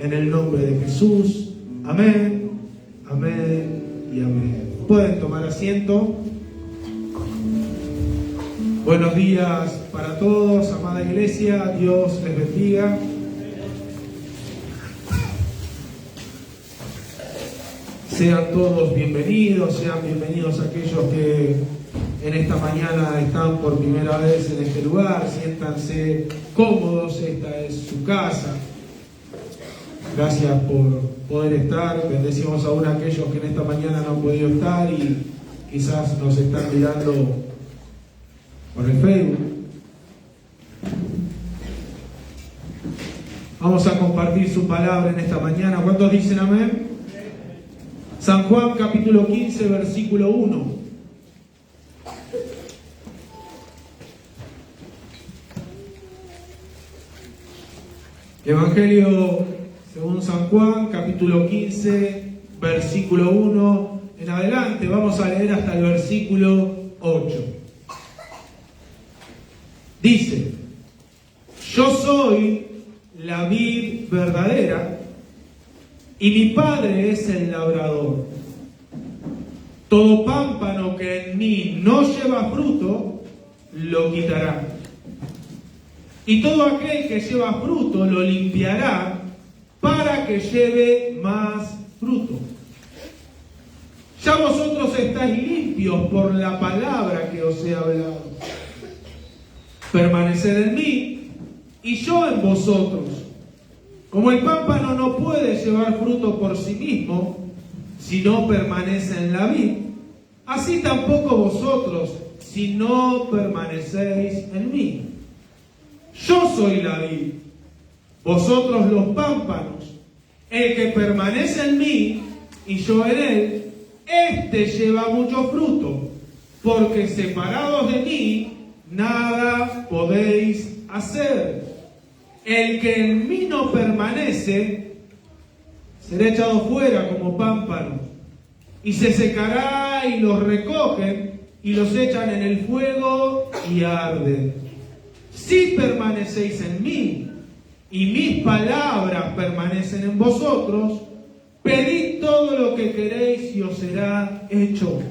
Speaker 4: En el nombre de Jesús. Amén, amén y amén. Pueden tomar asiento. Buenos días para todos, amada iglesia. Dios les bendiga. Sean todos bienvenidos, sean bienvenidos aquellos que en esta mañana están por primera vez en este lugar. Siéntanse cómodos, esta es su casa. Gracias por poder estar. Bendecimos aún a aquellos que en esta mañana no han podido estar y quizás nos están mirando por el Facebook. Vamos a compartir su palabra en esta mañana. ¿Cuántos dicen amén? San Juan capítulo 15, versículo 1. Evangelio según San Juan, capítulo 15, versículo 1 en adelante. Vamos a leer hasta el versículo 8. Dice: yo soy la vid verdadera y mi Padre es el labrador. Todo pámpano que en mí no lleva fruto, lo quitará. Y todo aquel que lleva fruto, lo limpiará para que lleve más fruto. Ya vosotros estáis limpios por la palabra que os he hablado. Permaneced en mí y yo en vosotros. Como el pámpano no puede llevar fruto por sí mismo, si no permanece en la vid, así tampoco vosotros, si no permanecéis en mí. Yo soy la vid, vosotros los pámpanos. El que permanece en mí y yo en él, éste lleva mucho fruto, porque separados de mí, nada podéis hacer. El que en mí no permanece, será echado fuera como pámpano, y se secará, y los recogen, y los echan en el fuego, y arden. Si permanecéis en mí, y mis palabras permanecen en vosotros, Pedid todo lo que queréis y os será hecho.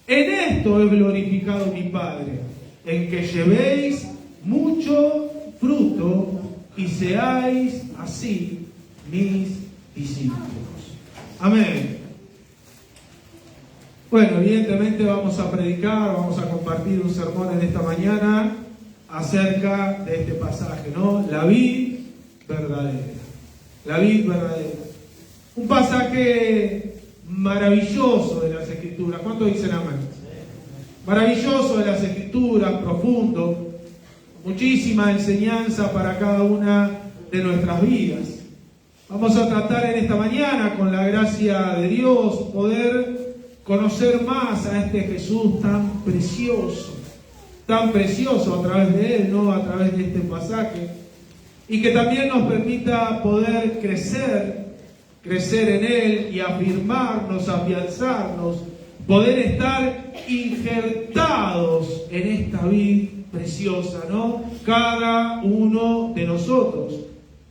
Speaker 4: En esto es glorificado mi Padre, en que llevéis mucho fruto y seáis así mis discípulos. Amén. Bueno, evidentemente vamos a predicar, vamos a compartir un sermón en esta mañana acerca de este pasaje, ¿no? La vid verdadera. La vid verdadera. Un pasaje maravilloso de las Escrituras. ¿Cuántos dicen amén? Maravilloso de las Escrituras, profundo. Muchísima enseñanza para cada una de nuestras vidas. Vamos a tratar en esta mañana, con la gracia de Dios, poder conocer más a este Jesús tan precioso a través de Él, ¿no? A través de este pasaje, y que también nos permita poder crecer en Él y afirmarnos, afianzarnos, poder estar injertados en esta vid preciosa, ¿no? Cada uno de nosotros.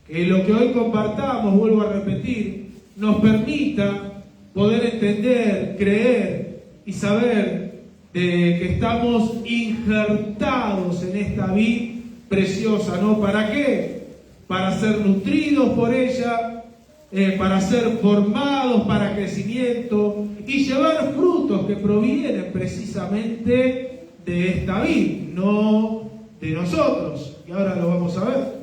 Speaker 4: Que lo que hoy compartamos, vuelvo a repetir, nos permita poder entender, creer y saber que estamos injertados en esta vid preciosa, ¿no? ¿Para qué? Para ser nutridos por ella, para ser formados para crecimiento y llevar frutos que provienen precisamente de esta vid, no de nosotros. Y ahora lo vamos a ver.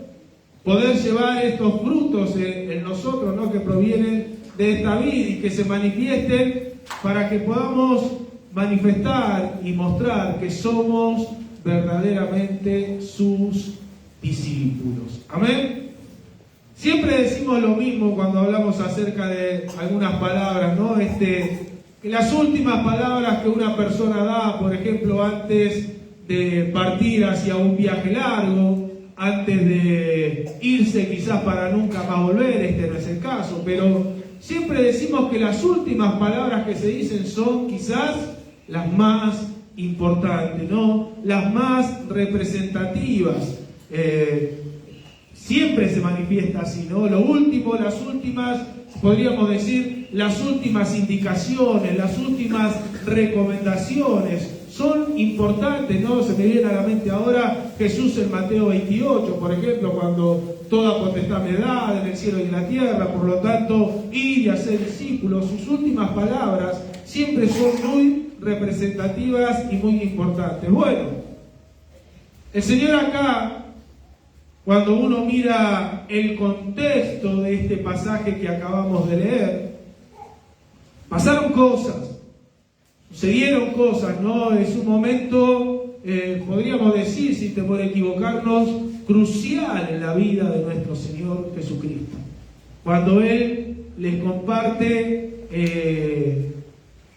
Speaker 4: Poder llevar estos frutos en nosotros, ¿no? Que provienen de esta vid y que se manifiesten para que podamos manifestar y mostrar que somos verdaderamente sus discípulos. Amén. Siempre decimos lo mismo cuando hablamos acerca de algunas palabras, ¿no? Que las últimas palabras que una persona da, por ejemplo, antes de partir hacia un viaje largo, antes de irse quizás para nunca más volver, no es el caso, pero siempre decimos que las últimas palabras que se dicen son quizás las más importantes, ¿no? Las más representativas. Siempre se manifiesta así, ¿no? Lo último, las últimas, podríamos decir, las últimas indicaciones, las últimas recomendaciones son importantes, ¿no? Se me viene a la mente ahora Jesús en Mateo 28, por ejemplo, cuando toda potestad me da en el cielo y en la tierra, por lo tanto, ir y hacer discípulos. Sus últimas palabras siempre son muy representativas y muy importantes. Bueno, el Señor acá, cuando uno mira el contexto de este pasaje que acabamos de leer, pasaron cosas. Sucedieron cosas, ¿no? Es un momento, podríamos decir, sin temor a equivocarnos, crucial en la vida de nuestro Señor Jesucristo. Cuando Él les comparte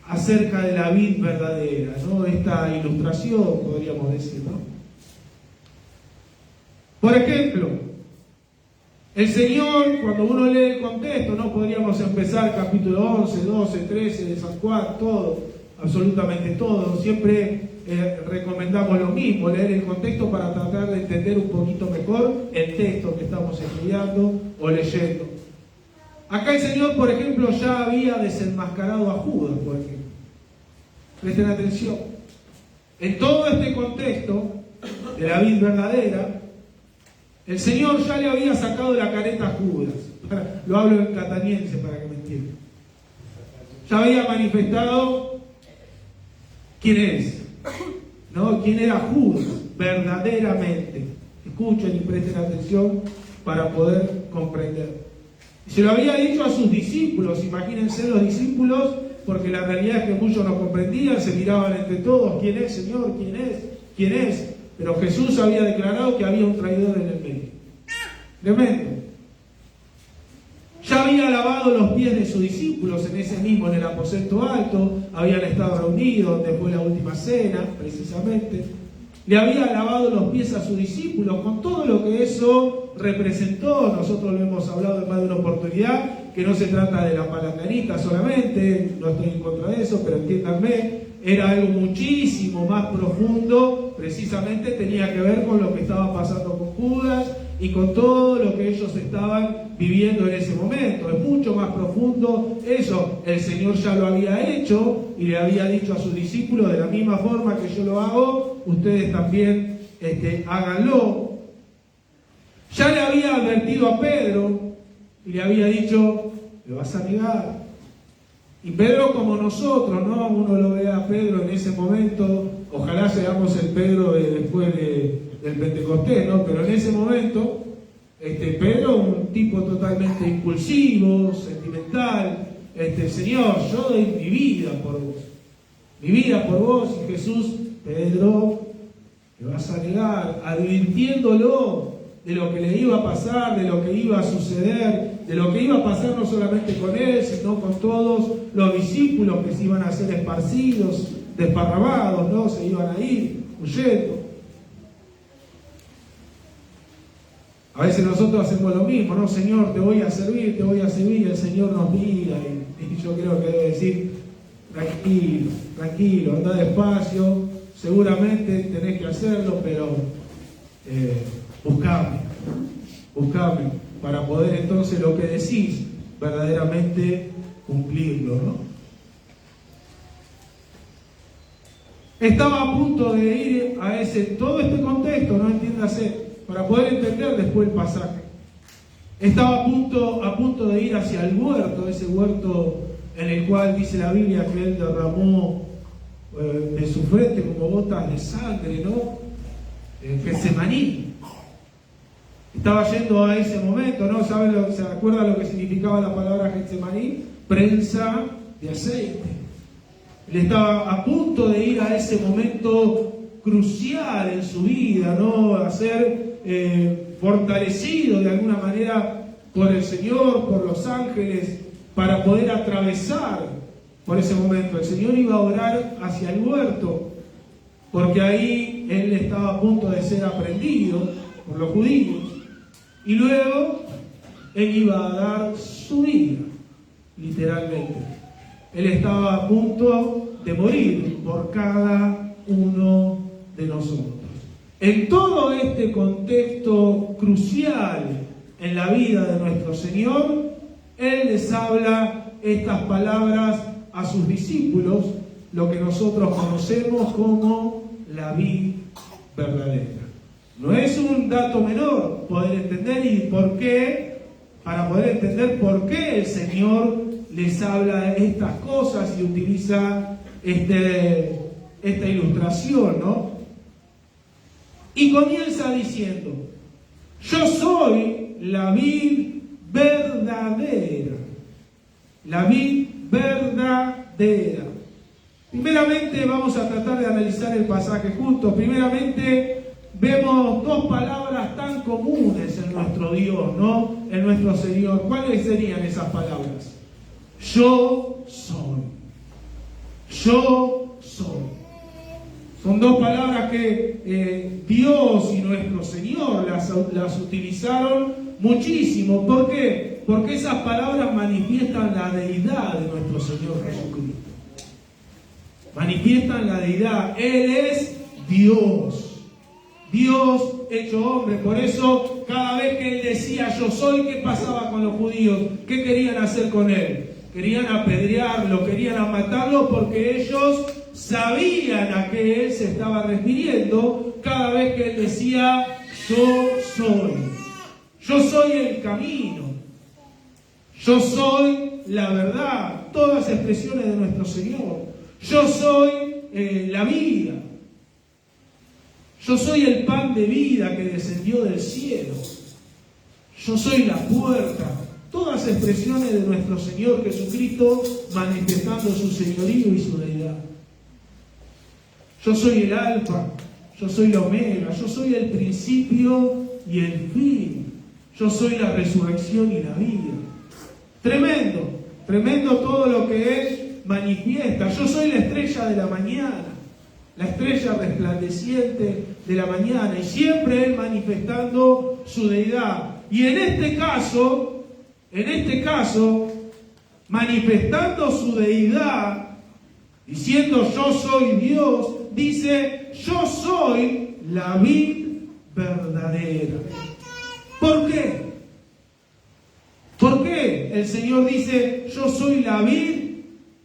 Speaker 4: acerca de la vid verdadera, ¿no? Esta ilustración, podríamos decir, ¿no? Por ejemplo, el Señor, cuando uno lee el contexto, ¿no? Podríamos empezar capítulo 11, 12, 13 de San Juan, todo. Absolutamente todo. Siempre recomendamos lo mismo, leer el contexto para tratar de entender un poquito mejor el texto que estamos estudiando o leyendo. Acá el Señor, por ejemplo, ya había desenmascarado a Judas, por ejemplo. Presten atención. En todo este contexto de la vid verdadera, el Señor ya le había sacado la careta a Judas. Lo hablo en cataniense para que me entiendan. Ya había manifestado quién es, ¿no? Quién era Judas, verdaderamente. Escuchen y presten atención para poder comprender. Y se lo había dicho a sus discípulos, imagínense los discípulos, porque la realidad es que muchos no comprendían, se miraban entre todos, ¿quién es, Señor? ¿Quién es? ¿Quién es? Pero Jesús había declarado que había un traidor en el medio. Tremendo. Ya había lavado los pies de sus discípulos en el aposento alto, habían estado reunidos, donde fue la última cena, precisamente. Le había lavado los pies a sus discípulos, con todo lo que eso representó. Nosotros lo hemos hablado en más de una oportunidad, que no se trata de la palanganita solamente, no estoy en contra de eso, pero entiéndanme, era algo muchísimo más profundo, precisamente tenía que ver con lo que estaba pasando con Judas y con todo lo que ellos estaban viviendo en ese momento. Es mucho más profundo eso. El Señor ya lo había hecho y le había dicho a sus discípulos: de la misma forma que yo lo hago, ustedes también háganlo. Ya le había advertido a Pedro y le había dicho: lo vas a negar. Y Pedro, como nosotros, ¿no? Uno lo ve a Pedro en ese momento, ojalá seamos el Pedro después del Pentecostés, ¿no? Pero en ese momento, Pedro, un tipo totalmente impulsivo, sentimental, Señor, yo doy mi vida por vos, y Jesús: Pedro, te vas a negar, advirtiéndolo de lo que le iba a pasar, de lo que iba a suceder, de lo que iba a pasar no solamente con él, sino con todos los discípulos que se iban a ser esparcidos, desparramados, ¿no? Se iban a ir huyendo. A veces nosotros hacemos lo mismo, ¿no? Señor, te voy a servir, y el Señor nos mira y yo creo que debe decir: tranquilo, anda despacio, seguramente tenés que hacerlo, pero buscame para poder entonces lo que decís verdaderamente cumplirlo, ¿no? Estaba a punto de ir a todo este contexto, ¿no? Entiéndase, para poder entender después el pasaje. Estaba a punto de ir hacia el huerto, ese huerto en el cual dice la Biblia que él derramó de su frente como gotas de sangre, ¿no? Getsemaní. Estaba yendo a ese momento, ¿no? ¿Se acuerda lo que significaba la palabra Getsemaní? Prensa de aceite. Él estaba a punto de ir a ese momento crucial en su vida, ¿no? A ser fortalecido de alguna manera por el Señor, por los ángeles, para poder atravesar por ese momento. El Señor iba a orar hacia el huerto, porque ahí él estaba a punto de ser aprendido por los judíos. Y luego él iba a dar su vida, literalmente. Él estaba a punto de morir por cada uno de nosotros. En todo este contexto crucial en la vida de nuestro Señor, Él les habla estas palabras a sus discípulos, lo que nosotros conocemos como la vid verdadera. No es un dato menor poder entender para poder entender por qué el Señor les habla estas cosas y utiliza esta ilustración, ¿no? Y comienza diciendo: yo soy la vid verdadera. La vid verdadera. Primeramente vamos a tratar de analizar el pasaje juntos. Primeramente vemos dos palabras tan comunes en nuestro Dios, ¿no? En nuestro Señor. ¿Cuáles serían esas palabras? Yo soy. Yo soy. Son dos palabras que Dios y nuestro Señor las utilizaron muchísimo. ¿Por qué? Porque esas palabras manifiestan la deidad de nuestro Señor Jesucristo. Manifiestan la deidad. Él es Dios. Dios hecho hombre. Por eso, cada vez que Él decía yo soy, ¿qué pasaba con los judíos? ¿Qué querían hacer con Él? Querían apedrearlo, querían matarlo, porque ellos sabían a qué Él se estaba refiriendo cada vez que Él decía yo soy. Yo soy el camino. Yo soy la verdad. Todas expresiones de nuestro Señor. Yo soy la vida. Yo soy el pan de vida que descendió del cielo. Yo soy la puerta. Todas expresiones de nuestro Señor Jesucristo manifestando su señorío y su deidad. Yo soy el alfa, yo soy la omega, yo soy el principio y el fin. Yo soy la resurrección y la vida. Tremendo, tremendo todo lo que Él manifiesta. Yo soy la estrella de la mañana, la estrella resplandeciente de la mañana, y siempre Él manifestando su deidad. Y en este caso, en este caso, manifestando su deidad, diciendo yo soy Dios, dice yo soy la vid verdadera. ¿Por qué? ¿Por qué el Señor dice yo soy la vid?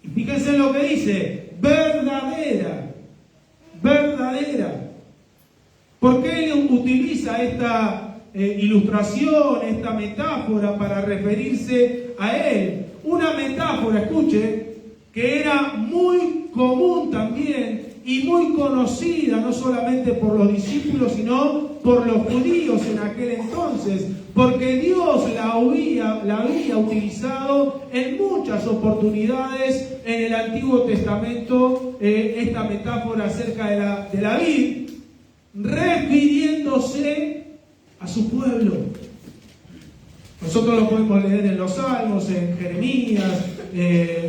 Speaker 4: Y fíjense en lo que dice, verdadera, verdadera. ¿Por qué Él utiliza esta ilustración, esta metáfora para referirse a Él? Una metáfora, escuche, que era muy común también y muy conocida, no solamente por los discípulos, sino por los judíos en aquel entonces, porque Dios la había utilizado en muchas oportunidades en el Antiguo Testamento, esta metáfora acerca de la vid, refiriéndose a su pueblo. Nosotros lo podemos leer en los Salmos, en Jeremías,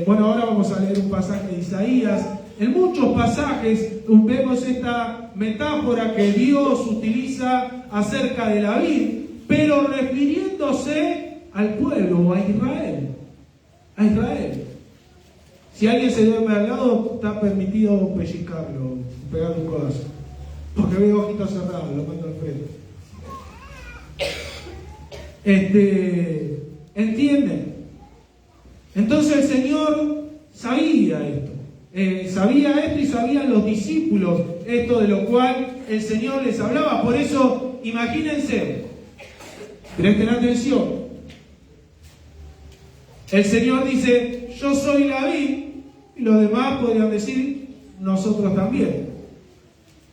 Speaker 4: ahora vamos a leer un pasaje de Isaías. En muchos pasajes vemos esta metáfora que Dios utiliza acerca de la vid, pero refiriéndose al pueblo, a Israel. A Israel. Si alguien se duerme al lado, está permitido pellizcarlo, pegarle un codazo. Porque veo ojitos cerrados, lo mando al frente. ¿Entienden? Entonces el Señor sabía esto. Sabía esto y sabían los discípulos esto de lo cual el Señor les hablaba. Por eso, imagínense, presten atención. El Señor dice, yo soy la vid, y los demás podrían decir, nosotros también.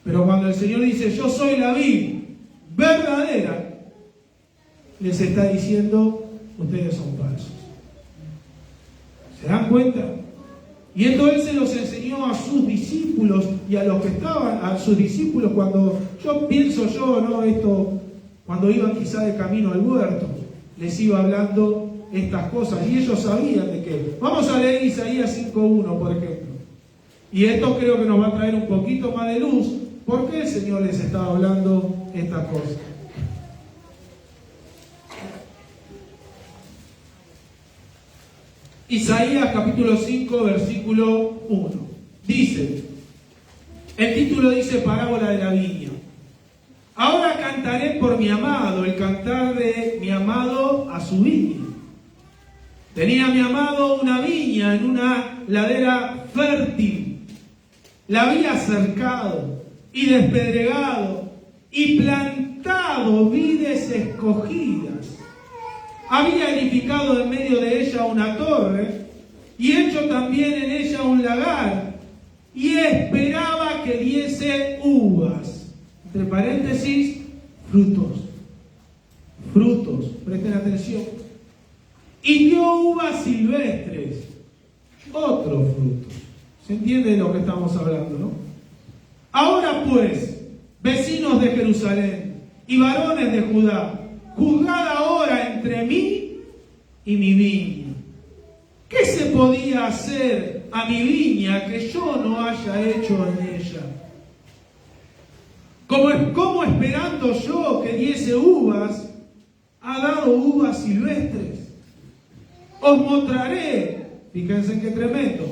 Speaker 4: Pero cuando el Señor dice, yo soy la vid verdadera, les está diciendo, ustedes son falsos. ¿Se dan cuenta? Y esto Él se los enseñó a sus discípulos y a los que estaban, a sus discípulos cuando, cuando iban quizá de camino al huerto, les iba hablando estas cosas y ellos sabían de qué. Vamos a leer Isaías 5.1, por ejemplo. Y esto creo que nos va a traer un poquito más de luz. ¿Por qué el Señor les estaba hablando estas cosas? Isaías capítulo 5, versículo 1. Dice, el título dice parábola de la viña. Ahora cantaré por mi amado, el cantar de mi amado a su viña. Tenía mi amado una viña en una ladera fértil. La había cercado y despedregado y plantado vides escogidas. Había edificado en medio de ella una torre y hecho también en ella un lagar y esperaba que diese uvas. Entre paréntesis, frutos. Frutos, presten atención. Y dio uvas silvestres, otros frutos. ¿Se entiende de lo que estamos hablando, no? Ahora pues, vecinos de Jerusalén y varones de Judá, juzgad ahora entre mí y mi viña. ¿Qué se podía hacer a mi viña que yo no haya hecho en ella? Como esperando yo que diese uvas, ha dado uvas silvestres. Os mostraré, fíjense qué tremendo,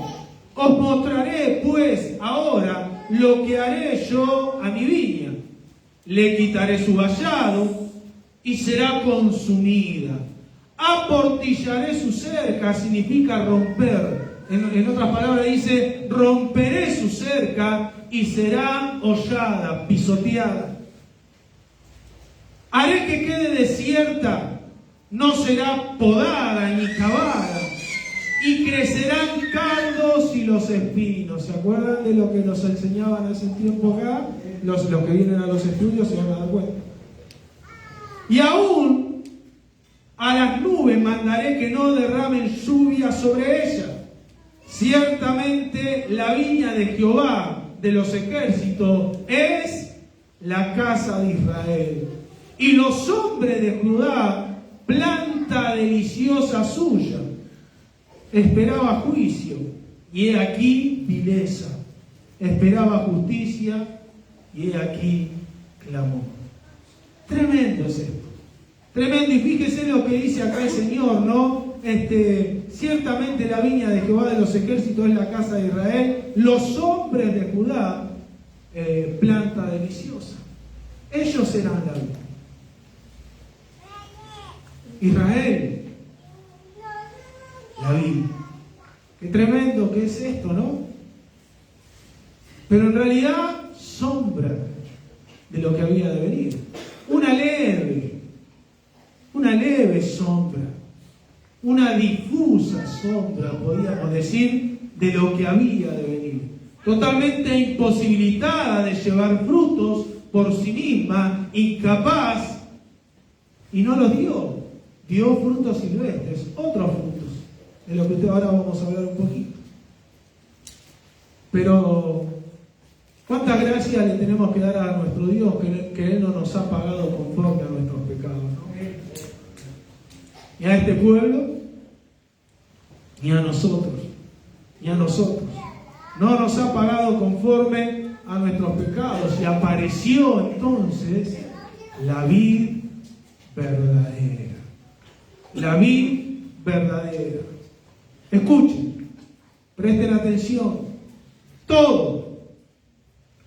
Speaker 4: os mostraré pues ahora lo que haré yo a mi viña. Le quitaré su vallado y será consumida. Aportillaré su cerca, significa romper. En otras palabras dice, romperé su cerca y será hollada, pisoteada. Haré que quede desierta, no será podada ni cavada, y crecerán cardos y los espinos. ¿Se acuerdan de lo que nos enseñaban hace tiempo acá? Los que vienen a los estudios se van a dar cuenta. Y aún a las nubes mandaré que no derramen lluvia sobre ella. Ciertamente la viña de Jehová de los ejércitos es la casa de Israel. Y los hombres de Judá, planta deliciosa suya. Esperaba juicio, y he aquí vileza. Esperaba justicia, y he aquí clamor. Tremendo es esto. Tremendo, y fíjese lo que dice acá el Señor, ¿no? Ciertamente la viña de Jehová de los ejércitos es la casa de Israel, los hombres de Judá, planta deliciosa. Ellos serán la viña. Israel, la viña. Qué tremendo que es esto, ¿no? Pero en realidad, sombra de lo que había de venir. Una leve sombra, una difusa sombra, podríamos decir, de lo que había de venir. Totalmente imposibilitada de llevar frutos por sí misma, incapaz, y no los dio. Dio frutos silvestres, otros frutos, de lo que ahora vamos a hablar un poquito. Pero cuántas gracias le tenemos que dar a nuestro Dios que Él no nos ha pagado conforme a nuestros pecados, ¿no? Ni a este pueblo, ni a nosotros, no nos ha pagado conforme a nuestros pecados. Y apareció entonces la vid verdadera. La vid verdadera. Escuchen, presten atención. Todo,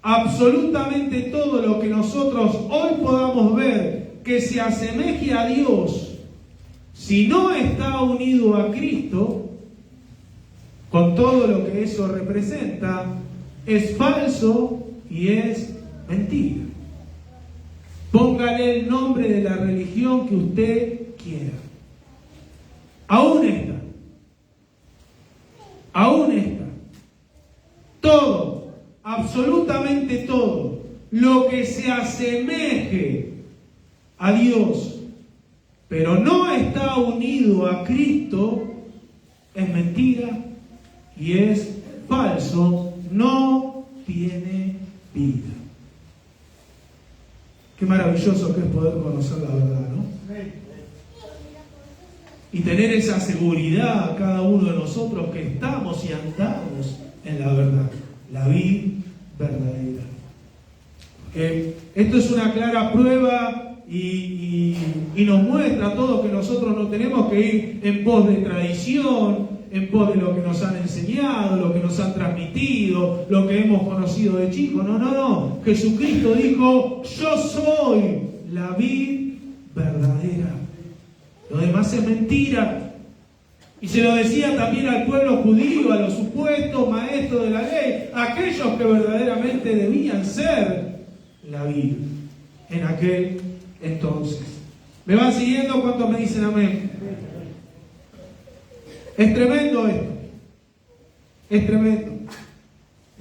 Speaker 4: absolutamente todo lo que nosotros hoy podamos ver que se asemeje a Dios, si no está unido a Cristo, con todo lo que eso representa, es falso y es mentira. Póngale el nombre de la religión que usted quiera. Aún esta. Todo, absolutamente todo, lo que se asemeje a Dios, pero no está unido a Cristo, es mentira y es falso, no tiene vida. Qué maravilloso que es poder conocer la verdad, ¿no? Y tener esa seguridad cada uno de nosotros que estamos y andamos en la verdad, la vid verdadera. Esto es una clara prueba y nos muestra a todos que nosotros no tenemos que ir en pos de tradición, en pos de lo que nos han enseñado, lo que nos han transmitido, lo que hemos conocido de chicos. No. Jesucristo dijo: yo soy la vid verdadera. Lo demás es mentira. Y se lo decía también al pueblo judío, a los supuestos maestros de la ley, aquellos que verdaderamente debían ser la vid en aquel entonces. ¿Me van siguiendo? ¿Cuántos me dicen amén? Es tremendo esto. Es tremendo.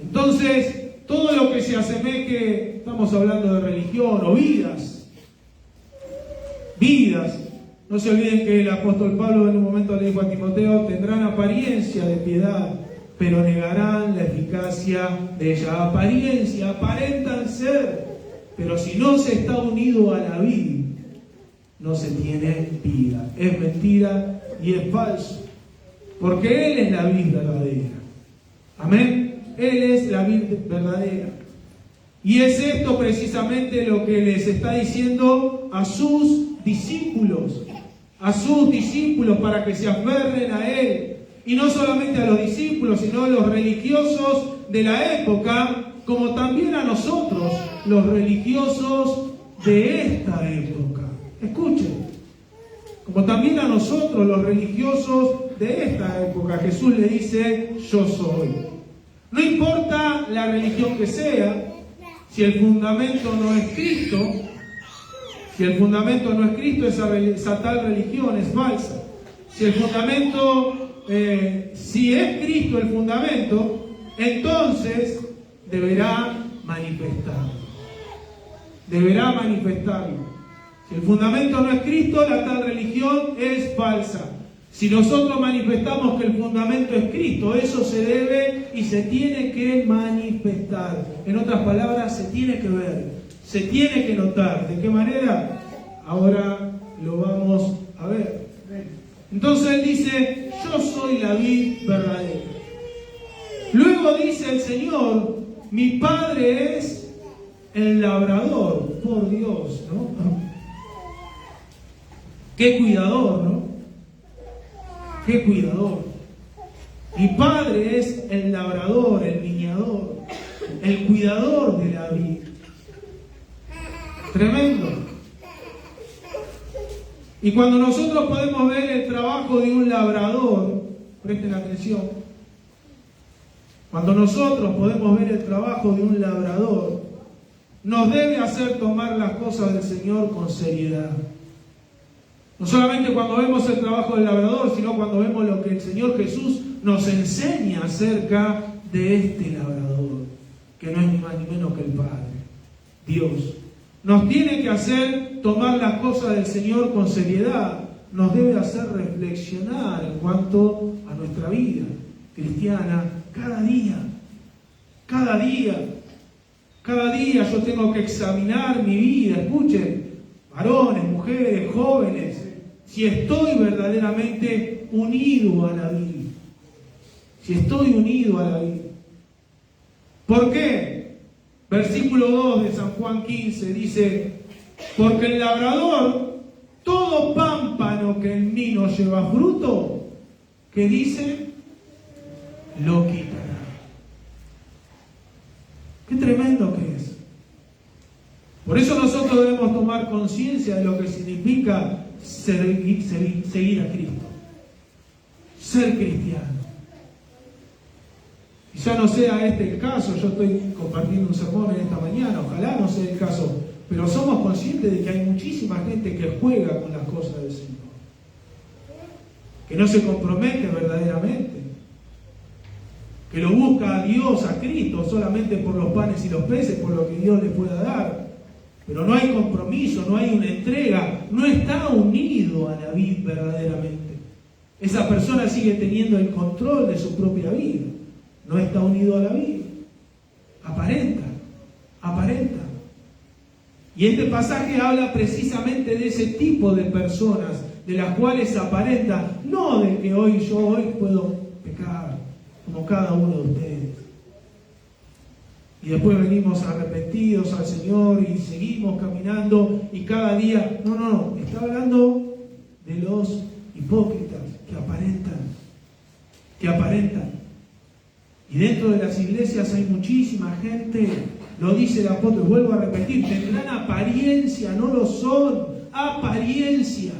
Speaker 4: Entonces, todo lo que se asemeje, estamos hablando de religión o vidas. No se olviden que el apóstol Pablo en un momento le dijo a Timoteo: tendrán apariencia de piedad, pero negarán la eficacia de ella. Apariencia, aparentan ser, pero si no se está unido a la vid, no se tiene vida. Es mentira y es falso. Porque Él es la vid verdadera. Amén. Él es la vid verdadera. Y es esto precisamente lo que les está diciendo a sus discípulos. Para que se aferren a Él. Y no solamente a los discípulos, sino a los religiosos de la época, como también a nosotros, los religiosos de esta época. Escuchen. Como también a nosotros, los religiosos de esta época, Jesús le dice: yo soy. No importa la religión que sea, si el fundamento no es Cristo, esa tal religión es falsa. Si el fundamento, si es Cristo el fundamento, entonces deberá manifestarlo. Si el fundamento no es Cristo, la tal religión es falsa. Si nosotros manifestamos que el fundamento es Cristo, eso se debe y se tiene que manifestar. En otras palabras, se tiene que ver, se tiene que notar. ¿De qué manera? Ahora lo vamos a ver. Entonces Él dice: yo soy la vid verdadera. Luego dice el Señor: mi Padre es el labrador. Por Dios, ¿no? Qué cuidador, ¿no? Qué cuidador. Mi padre es el labrador, el viñador, el cuidador de la vid. Tremendo. Y cuando nosotros podemos ver el trabajo de un labrador, presten atención, cuando nosotros podemos ver el trabajo de un labrador, nos debe hacer tomar las cosas del Señor con seriedad. No solamente cuando vemos el trabajo del labrador, sino cuando vemos lo que el Señor Jesús nos enseña acerca de este labrador, que no es ni más ni menos que el Padre, Dios. Nos tiene que hacer tomar las cosas del Señor con seriedad, nos debe hacer reflexionar en cuanto a nuestra vida cristiana cada día. Cada día yo tengo que examinar mi vida. Escuchen, varones, mujeres, jóvenes, si estoy verdaderamente unido a la vida. Si estoy unido a la vida. ¿Por qué? Versículo 2 de San Juan 15 dice: porque el labrador, todo pámpano que en mí no lleva fruto, ¿qué dice? Lo quitará. Qué tremendo que es. Por eso nosotros debemos tomar conciencia de lo que significa seguir a Cristo. Ser cristiano. Quizá no sea este el caso, yo estoy compartiendo un sermón en esta mañana, ojalá no sea el caso, pero somos conscientes de que hay muchísima gente que juega con las cosas del Señor, que no se compromete verdaderamente, que lo busca a Dios, a Cristo, solamente por los panes y los peces, por lo que Dios le pueda dar, pero no hay compromiso, no hay una entrega, no está unido a la vid verdaderamente. Esa persona sigue teniendo el control de su propia vida. No está unido a la vida. Aparenta. Y este pasaje habla precisamente de ese tipo de personas, de las cuales aparenta, no de que yo hoy puedo pecar, como cada uno de ustedes. Y después venimos arrepentidos al Señor y seguimos caminando y cada día... No, está hablando de los hipócritas que aparentan. Y dentro de las iglesias hay muchísima gente, lo dice el apóstol, vuelvo a repetir, tendrán apariencia, no lo son, apariencia.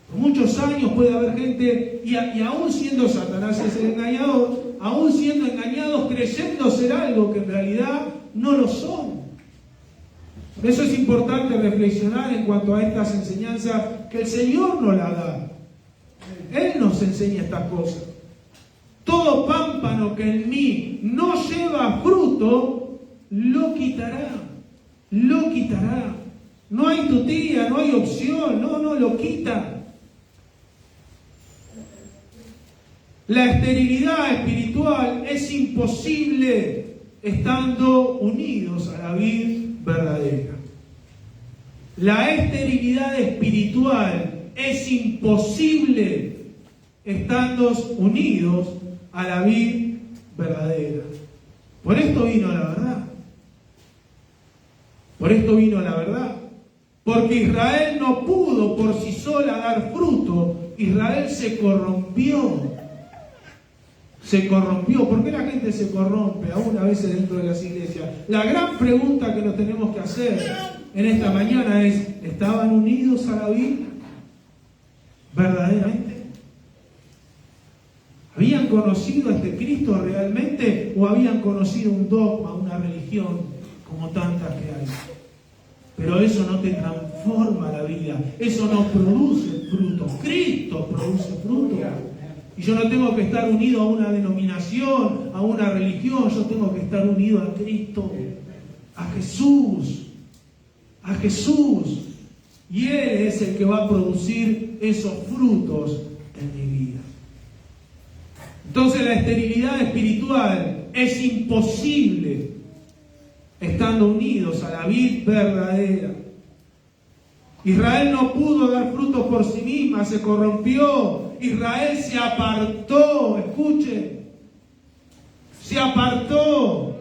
Speaker 4: Por muchos años puede haber gente, y aún siendo Satanás es el engañador, aún siendo engañados creyendo ser algo que en realidad no lo son. Por eso es importante reflexionar en cuanto a estas enseñanzas que el Señor nos las da. Él nos enseña estas cosas. Todo pámpano que en mí no lleva fruto, lo quitará. No hay tutía, no hay opción, no, lo quita. La esterilidad espiritual es imposible estando unidos a la vid verdadera. La esterilidad espiritual es imposible estando unidos a la vid verdadera. Por esto vino la verdad. Porque Israel no pudo por sí sola dar fruto. Israel se corrompió. ¿Por qué la gente se corrompe aún a veces dentro de las iglesias? La gran pregunta que nos tenemos que hacer en esta mañana es: ¿estaban unidos a la vid verdaderamente? ¿Habían conocido a este Cristo realmente o habían conocido un dogma, una religión como tantas que hay? Pero eso no te transforma la vida, eso no produce fruto. Cristo produce fruto. Y yo no tengo que estar unido a una denominación, a una religión, yo tengo que estar unido a Cristo, a Jesús. Y Él es el que va a producir esos frutos en mi vida. Entonces la esterilidad espiritual es imposible estando unidos a la vid verdadera. Israel no pudo dar frutos por sí misma, se corrompió. Israel se apartó, escuchen, se apartó.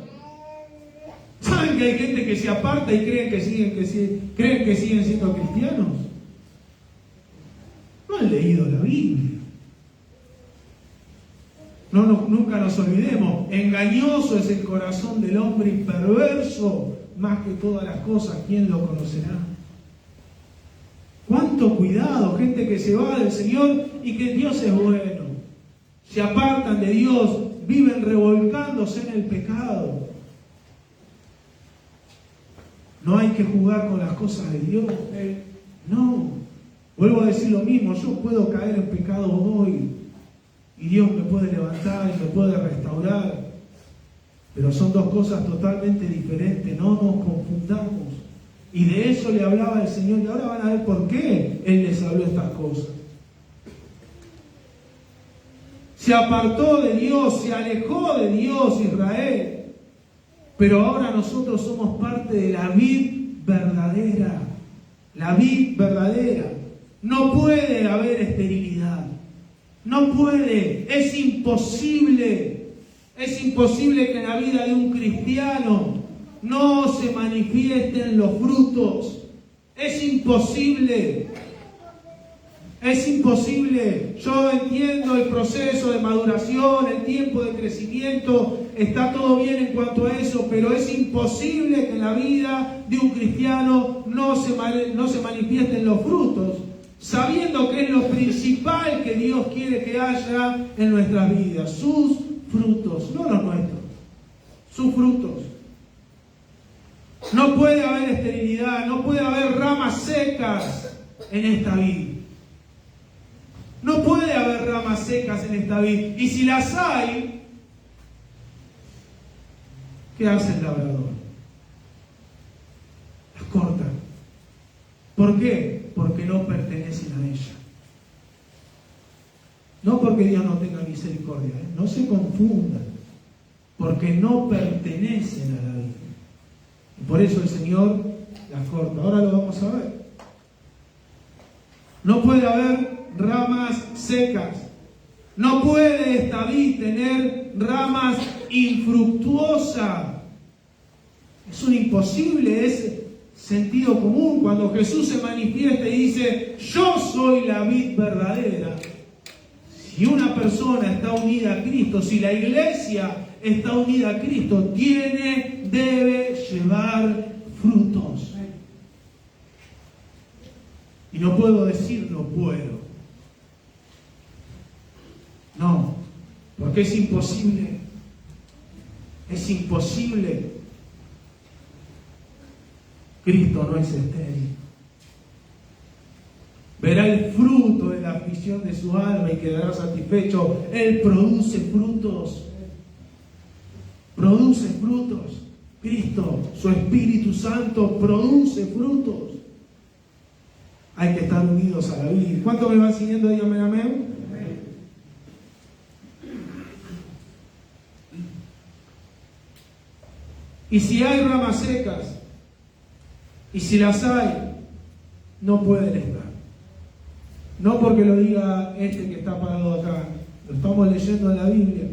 Speaker 4: ¿Saben que hay gente que se aparta y creen que siguen siendo cristianos? han leído la Biblia. Nunca nos olvidemos, engañoso es el corazón del hombre y perverso más que todas las cosas, ¿quién lo conocerá? Cuánto cuidado, gente que se va del Señor y que Dios es bueno. Se apartan de Dios, viven revolcándose en el pecado. No hay que jugar con las cosas de Dios. No. Vuelvo a decir lo mismo, yo puedo caer en pecado hoy y Dios me puede levantar y me puede restaurar. Pero son dos cosas totalmente diferentes, no nos confundamos. Y de eso le hablaba el Señor, y ahora van a ver por qué Él les habló estas cosas. Se apartó de Dios, se alejó de Dios Israel, pero ahora nosotros somos parte de la vid verdadera. La vid verdadera. No puede haber esterilidad. No puede, es imposible que en la vida de un cristiano no se manifiesten los frutos. Es imposible. Yo entiendo el proceso de maduración, el tiempo de crecimiento, está todo bien en cuanto a eso, pero es imposible que en la vida de un cristiano no se manifiesten los frutos, sabiendo que es lo principal que Dios quiere que haya en nuestras vidas, sus frutos, no los nuestros, sus frutos. No puede haber esterilidad, no puede haber ramas secas en esta vida. No puede haber ramas secas en esta vida. Y si las hay, ¿qué hace el labrador? Las corta. ¿Por qué? Porque no pertenecen a ella. No porque Dios no tenga misericordia, no se confundan. Porque no pertenecen a la vida. Y por eso el Señor las corta. Ahora lo vamos a ver. No puede haber ramas secas. No puede esta vid tener ramas infructuosas. Es un imposible, es sentido común. Cuando Jesús se manifiesta y dice, yo soy la vid verdadera. Si una persona está unida a Cristo, si la iglesia está unida a Cristo, debe llevar frutos. Y no puedo decir no puedo. No, porque es imposible. Es imposible. Cristo no es estéril. Verá el fruto de la aflicción de su alma y quedará satisfecho. Él produce frutos. Produce frutos. Cristo, su Espíritu Santo, produce frutos. Hay que estar unidos a la vida. ¿Cuánto me van siguiendo? Díganme amén. Y si hay ramas secas, y si las hay, no pueden estar. No porque lo diga este que está parado acá, lo estamos leyendo en la Biblia.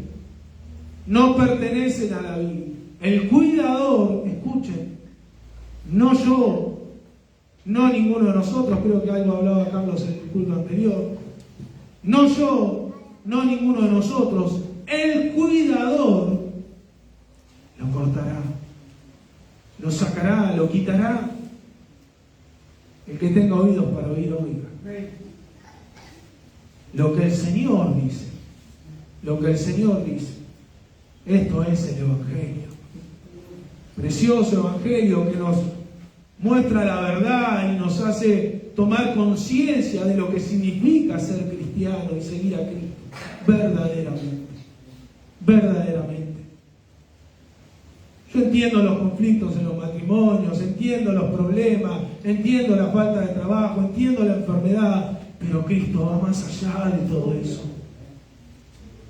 Speaker 4: No pertenecen a la Biblia. El cuidador, escuchen, no yo, no ninguno de nosotros, creo que algo hablaba Carlos en el culto anterior, no yo, no ninguno de nosotros, el cuidador lo cortará, lo sacará, lo quitará. El que tenga oídos para oír, oiga. Lo que el Señor dice, lo que el Señor dice, esto es el Evangelio. Precioso Evangelio que nos muestra la verdad y nos hace tomar conciencia de lo que significa ser cristiano y seguir a Cristo. Verdaderamente. Verdaderamente. Yo entiendo los conflictos en los matrimonios, entiendo los problemas, entiendo la falta de trabajo, entiendo la enfermedad, pero Cristo va más allá de todo eso.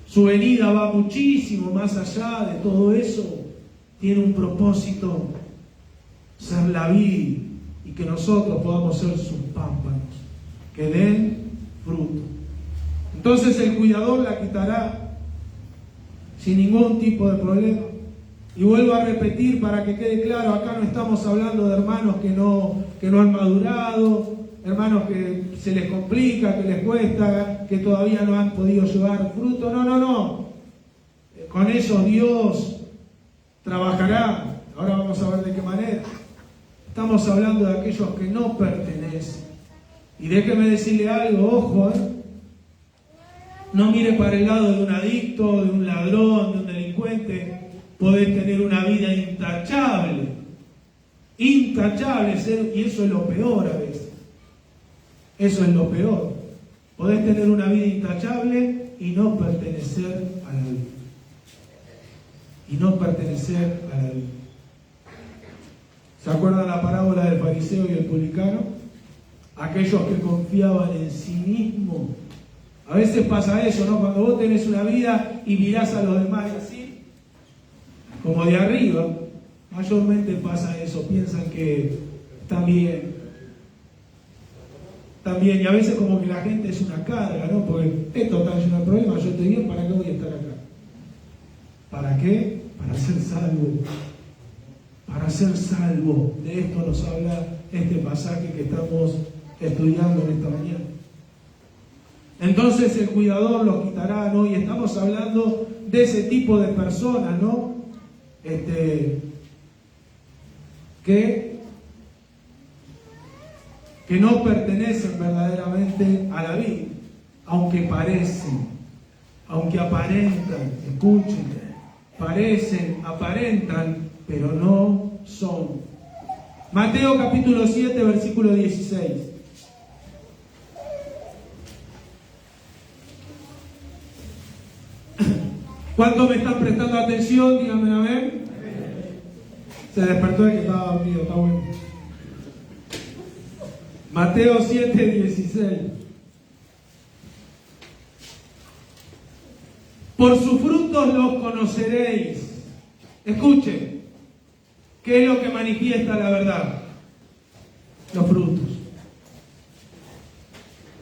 Speaker 4: Su venida va muchísimo más allá de todo eso. Tiene un propósito, ser la vid y que nosotros podamos ser sus pámpanos, que den fruto. Entonces el cuidador la quitará sin ningún tipo de problema. Y vuelvo a repetir para que quede claro, acá no estamos hablando de hermanos que no han madurado, hermanos que se les complica, que les cuesta, que todavía no han podido llevar fruto. No. Con ellos Dios trabajará. Ahora vamos a ver de qué manera. Estamos hablando de aquellos que no pertenecen. Y déjeme decirle algo, ojo, no mire para el lado de un adicto, de un ladrón, de un delincuente. Podés tener una vida intachable, y eso es lo peor a veces. Eso es lo peor. Podés tener una vida intachable y no pertenecer a la vida. Y no pertenecer a la vida. ¿Se acuerdan la parábola del fariseo y el publicano? Aquellos que confiaban en sí mismos. A veces pasa eso, ¿no? Cuando vos tenés una vida y mirás a los demás así, como de arriba, mayormente pasa eso, piensan que están bien, y a veces como que la gente es una carga, ¿no? Porque esto está lleno de problemas, yo estoy bien, ¿para qué voy a estar acá? ¿Para qué? Para ser salvo. Para ser salvo. De esto nos habla este pasaje que estamos estudiando en esta mañana. Entonces el cuidador los quitará, ¿no? Y estamos hablando de ese tipo de personas, ¿no? Que no pertenecen verdaderamente a la vida, aunque parecen, aunque aparentan, escuchen, parecen, aparentan, pero no son. Mateo capítulo 7, versículo 16. ¿Cuántos me están prestando atención? Díganme a ver. Se despertó de que estaba dormido, está bueno. Mateo 7, 16. Por sus frutos los conoceréis. Escuchen, ¿qué es lo que manifiesta la verdad? Los frutos.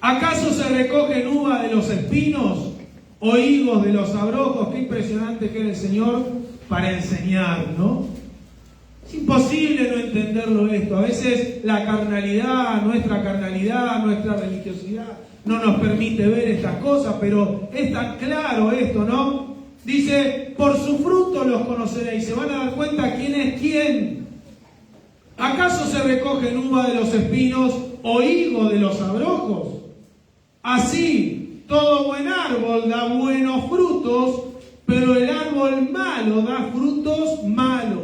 Speaker 4: ¿Acaso se recogen uvas de los espinos o higos de los abrojos? Qué impresionante que era el Señor para enseñar, ¿no? Es imposible no entenderlo esto. A veces la carnalidad, nuestra religiosidad no nos permite ver estas cosas, pero es tan claro esto, ¿no? Dice, por su fruto los conoceréis. Se van a dar cuenta quién es quién. ¿Acaso se recogen uva de los espinos o higo de los abrojos? Así, todo buen árbol da buenos frutos, pero el árbol malo da frutos malos.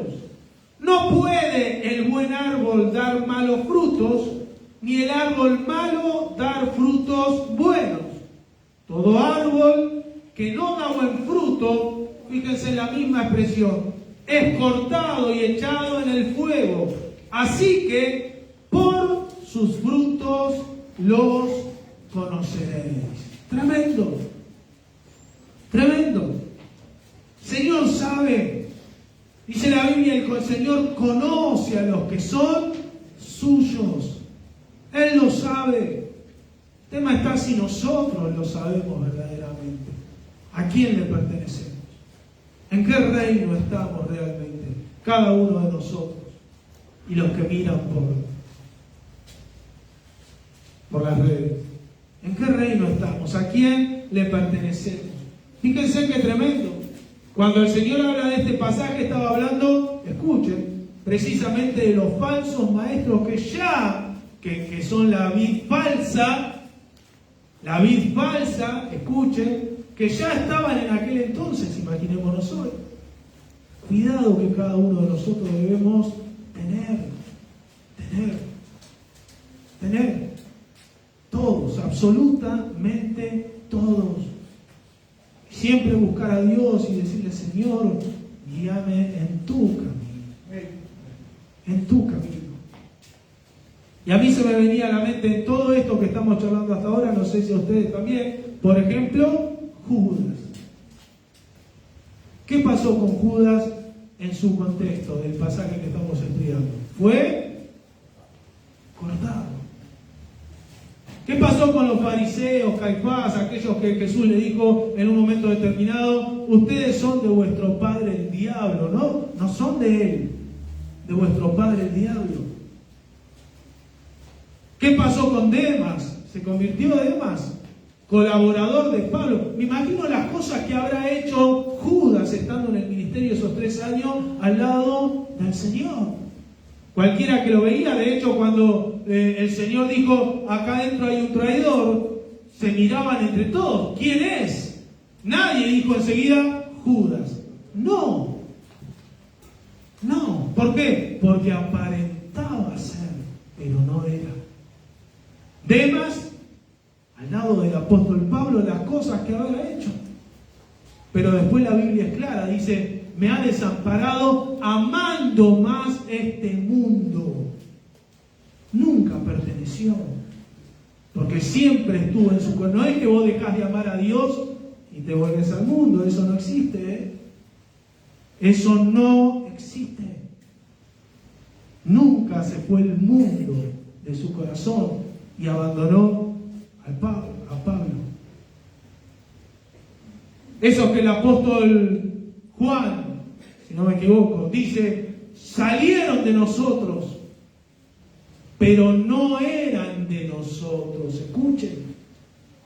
Speaker 4: No puede el buen árbol dar malos frutos, ni el árbol malo dar frutos buenos. Todo árbol que no da buen fruto, fíjense en la misma expresión, es cortado y echado en el fuego. Así que por sus frutos los conoceréis. Tremendo, tremendo. Señor sabe. Dice la Biblia, el Señor conoce a los que son suyos. Él lo sabe. El tema está si nosotros lo sabemos verdaderamente. ¿A quién le pertenecemos? ¿En qué reino estamos realmente? Cada uno de nosotros. Y los que miran por las redes. ¿En qué reino estamos? ¿A quién le pertenecemos? Fíjense qué tremendo. Cuando el Señor habla de este pasaje, estaba hablando, escuchen, precisamente de los falsos maestros que son la vid falsa, escuchen, que ya estaban en aquel entonces, imaginémonos hoy. Cuidado que cada uno de nosotros debemos tener. Todos, absolutamente todos. Siempre buscar a Dios y decirle, Señor, guíame en tu camino. En tu camino. Y a mí se me venía a la mente en todo esto que estamos charlando hasta ahora, no sé si a ustedes también, por ejemplo, Judas. ¿Qué pasó con Judas en su contexto del pasaje que estamos estudiando? Fue cortado. ¿Qué pasó con los fariseos, Caifás, aquellos que Jesús le dijo en un momento determinado, ustedes son de vuestro padre el diablo, ¿no? No son de él, de vuestro padre el diablo. ¿Qué pasó con Demas? ¿Se convirtió Demas? Colaborador de Pablo. Me imagino las cosas que habrá hecho Judas estando en el ministerio esos 3 años al lado del Señor. Cualquiera que lo veía, de hecho, cuando el Señor dijo, acá adentro hay un traidor, se miraban entre todos. ¿Quién es? Nadie dijo enseguida, Judas. No. ¿Por qué? Porque aparentaba ser, pero no era. Demas, al lado del apóstol Pablo, las cosas que habrá hecho. Pero después la Biblia es clara, dice, me ha desamparado amando más este mundo. Nunca perteneció, porque siempre estuvo en su corazón. No es que vos dejás de amar a Dios y te vuelves al mundo, eso no existe, ¿eh? Eso no existe. Nunca se fue el mundo de su corazón y abandonó a Pablo. Eso que el apóstol Juan, si no me equivoco, dice, salieron de nosotros, pero no eran de nosotros. Escuchen,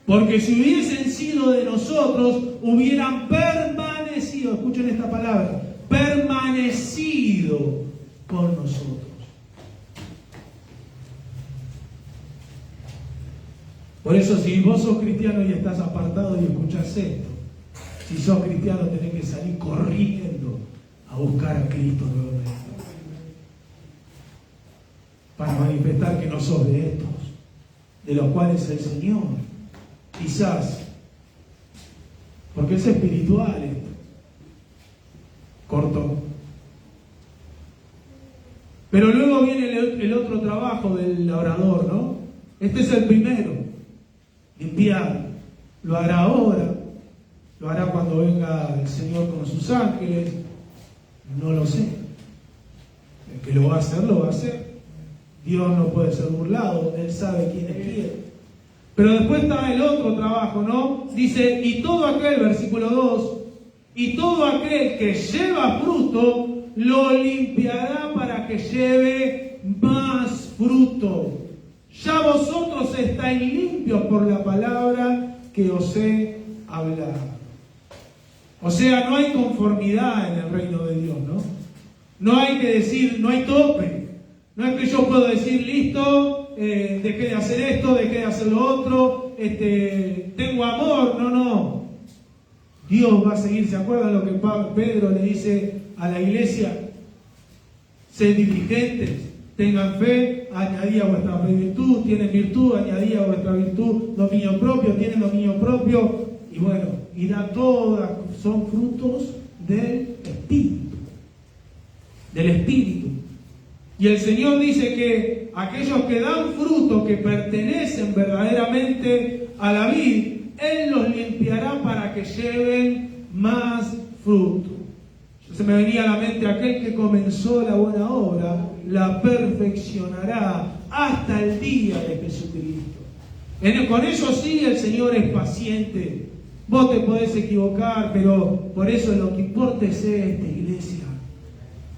Speaker 4: porque si hubiesen sido de nosotros, hubieran permanecido, escuchen esta palabra, permanecido con nosotros. Por eso, si vos sos cristiano y estás apartado y escuchás esto, si sos cristiano tenés que salir corriendo a buscar a Cristo nuevamente, para manifestar que no sos de estos, de los cuales el Señor, quizás, porque es espiritual esto, cortó. Pero luego viene el otro trabajo del labrador, ¿no? Este es el primero, limpiar. Lo hará ahora, lo hará cuando venga el Señor con sus ángeles, no lo sé. El que lo va a hacer, lo va a hacer. Dios no puede ser burlado, Él sabe quién es quién. Pero después está el otro trabajo, ¿no? Dice, y todo aquel, versículo 2, y todo aquel que lleva fruto, lo limpiará para que lleve más fruto. Ya vosotros estáis limpios por la palabra que os he hablado. O sea, no hay conformidad en el reino de Dios, ¿no? No hay que decir, no hay tope. No es que yo puedo decir, listo, dejé de hacer esto, dejé de hacer lo otro, tengo amor. No. Dios va a seguir. ¿Se acuerdan lo que Pedro le dice a la iglesia? Sed diligentes, tengan fe, añadí a vuestra fe virtud, tienen virtud, añadí a vuestra virtud dominio propio, tienen dominio propio, y bueno, irá todas, son frutos del Espíritu. Del Espíritu. Y el Señor dice que aquellos que dan fruto, que pertenecen verdaderamente a la vid, Él los limpiará para que lleven más fruto. Se me venía a la mente, aquel que comenzó la buena obra, la perfeccionará hasta el día de Jesucristo. Con eso sí el Señor es paciente. Vos te podés equivocar, pero por eso lo que importa es iglesia.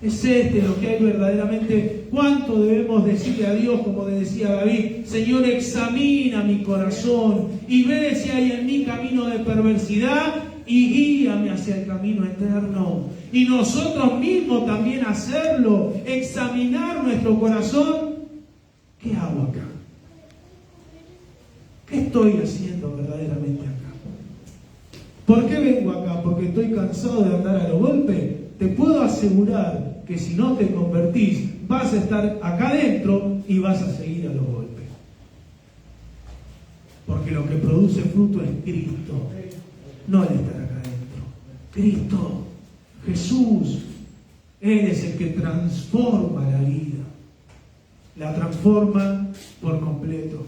Speaker 4: Es lo que hay verdaderamente. ¿Cuánto debemos decirle a Dios, como le decía David? Señor, examina mi corazón y ve si hay en mí camino de perversidad y guíame hacia el camino eterno. Y nosotros mismos también hacerlo, examinar nuestro corazón. ¿Qué hago acá? ¿Qué estoy haciendo verdaderamente acá? ¿Por qué vengo acá? ¿Porque estoy cansado de andar a los golpes? Te puedo asegurar que si no te convertís, vas a estar acá adentro y vas a seguir a los golpes. Porque lo que produce fruto es Cristo, no el estar acá adentro. Cristo, Jesús, Él es el que transforma la vida. La transforma por completo.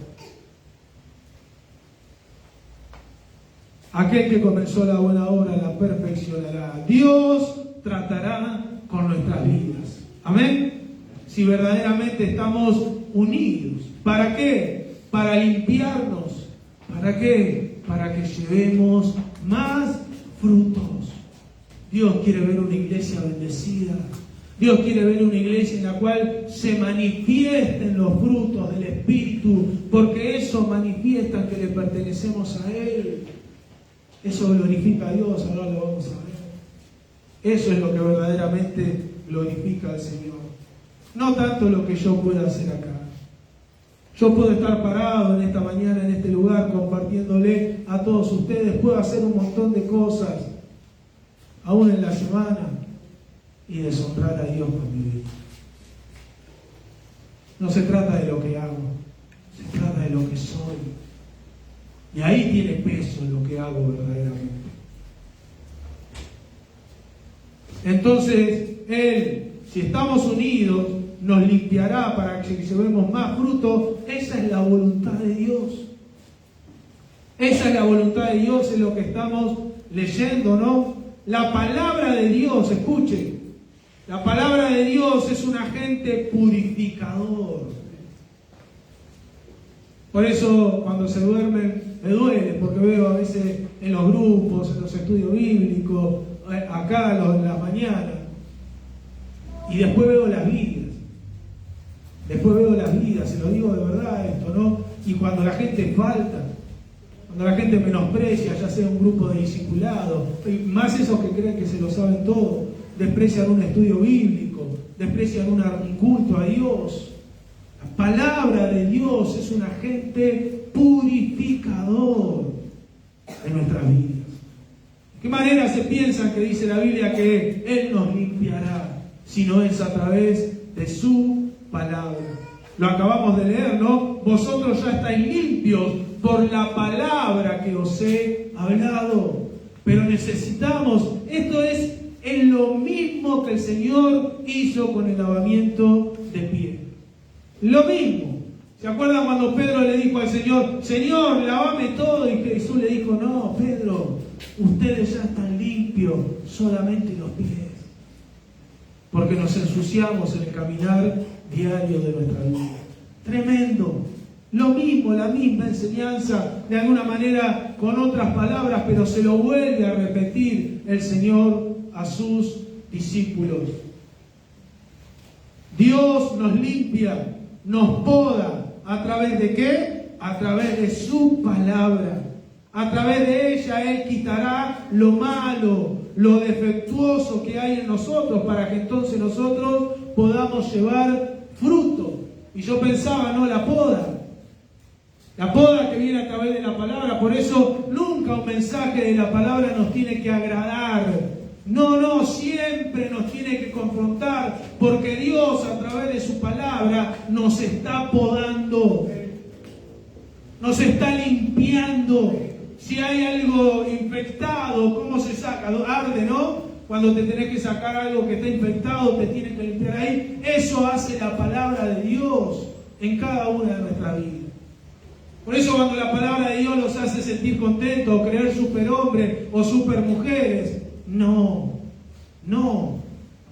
Speaker 4: Aquel que comenzó la buena obra la perfeccionará. Dios tratará con nuestras vidas. Amén. Si verdaderamente estamos unidos. ¿Para qué? Para limpiarnos. ¿Para qué? Para que llevemos más frutos. Dios quiere ver una iglesia bendecida. Dios quiere ver una iglesia en la cual se manifiesten los frutos del Espíritu, porque eso manifiesta que le pertenecemos a Él. Eso glorifica a Dios, ahora lo vamos a ver. Eso es lo que verdaderamente glorifica al Señor. No tanto lo que yo pueda hacer acá. Yo puedo estar parado en esta mañana, en este lugar, compartiéndole a todos ustedes. Puedo hacer un montón de cosas, aún en la semana, y deshonrar a Dios con mi vida. No se trata de lo que hago, se trata de lo que soy. Y ahí tiene peso lo que hago verdaderamente. Entonces, Él, si estamos unidos, nos limpiará para que llevemos más fruto. Esa es la voluntad de Dios. Esa es la voluntad de Dios, es lo que estamos leyendo, ¿no? La palabra de Dios, escuchen, la palabra de Dios es un agente purificador. Por eso cuando se duermen me duele, porque veo a veces en los grupos, en los estudios bíblicos, acá en las mañanas, y después veo las vidas. Después veo las vidas, se lo digo de verdad esto, ¿no? Y cuando la gente falta, cuando la gente menosprecia, ya sea un grupo de discipulados, y más esos que creen que se lo saben todo, desprecian un estudio bíblico, desprecian un culto a Dios. La palabra de Dios es un agente purificador de nuestras vidas. ¿De qué manera se piensa que dice la Biblia que Él nos limpiará? Si no es a través de su palabra. Lo acabamos de leer, ¿no? Vosotros ya estáis limpios por la palabra que os he hablado. Pero necesitamos, esto es lo mismo que el Señor hizo con el lavamiento de pies. Lo mismo. ¿Se acuerdan cuando Pedro le dijo al Señor, Señor, lávame todo? Y Jesús le dijo, no, Pedro, ustedes ya están limpios, solamente los pies. Porque nos ensuciamos en el caminar diario de nuestra vida. Tremendo. Lo mismo, la misma enseñanza, de alguna manera con otras palabras, pero se lo vuelve a repetir el Señor a sus discípulos. Dios nos limpia, nos poda. ¿A través de qué? A través de su palabra. A través de ella Él quitará lo malo, lo defectuoso que hay en nosotros, para que entonces nosotros podamos llevar fruto. Y yo pensaba, ¿no? La poda que viene a través de la palabra. Por eso nunca un mensaje de la palabra nos tiene que agradar. No, siempre nos tiene que confrontar, porque Dios a través de su palabra nos está podando, nos está limpiando. Si hay algo infectado, ¿cómo se saca? Arde, ¿no? Cuando te tenés que sacar algo que está infectado, te tienes que limpiar ahí. Eso hace la palabra de Dios en cada una de nuestras vidas. Por eso cuando la palabra de Dios los hace sentir contentos, o creer superhombres o supermujeres, no.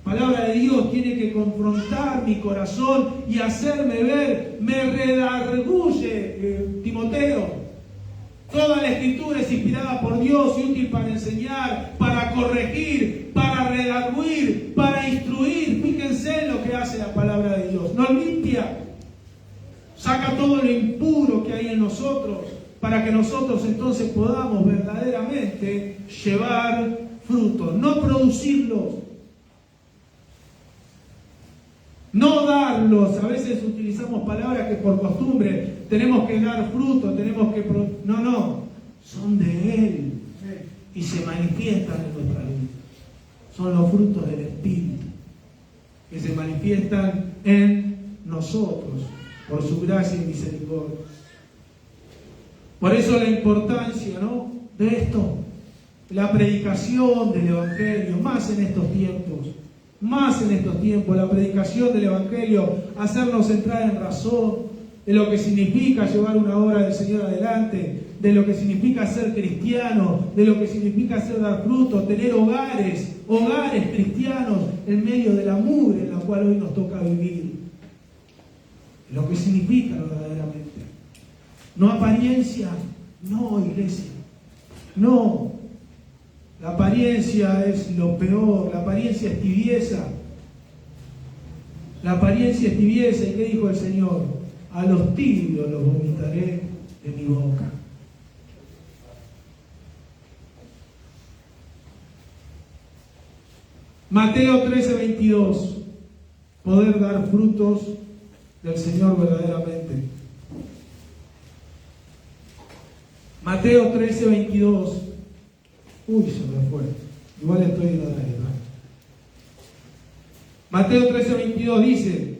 Speaker 4: La palabra de Dios tiene que confrontar mi corazón y hacerme ver, me redarguye, Timoteo. Toda la Escritura es inspirada por Dios y útil para enseñar, para corregir, para redarguir, para instruir. Fíjense en lo que hace la palabra de Dios. Nos limpia, saca todo lo impuro que hay en nosotros, para que nosotros entonces podamos verdaderamente llevar frutos, no producirlos, no darlos. A veces utilizamos palabras que por costumbre tenemos que dar fruto, tenemos que... No, son de Él y se manifiestan en nuestra vida. Son los frutos del Espíritu que se manifiestan en nosotros por su gracia y misericordia. Por eso la importancia, ¿no?, de esto, la predicación del Evangelio, más en estos tiempos, la predicación del Evangelio, hacernos entrar en razón de lo que significa llevar una obra del Señor adelante, de lo que significa ser cristiano, de lo que significa ser dar fruto, tener hogares cristianos en medio de la mugre en la cual hoy nos toca vivir. Lo que significa verdaderamente. No apariencia, no, iglesia, no. La apariencia es lo peor, la apariencia es tibieza. La apariencia es tibieza. ¿Y qué dijo el Señor? A los tibios los vomitaré de mi boca. Mateo 13:22. Poder dar frutos del Señor verdaderamente. Mateo 13:22. Uy, se me fue. Igual estoy en la red. Mateo 13:22 dice: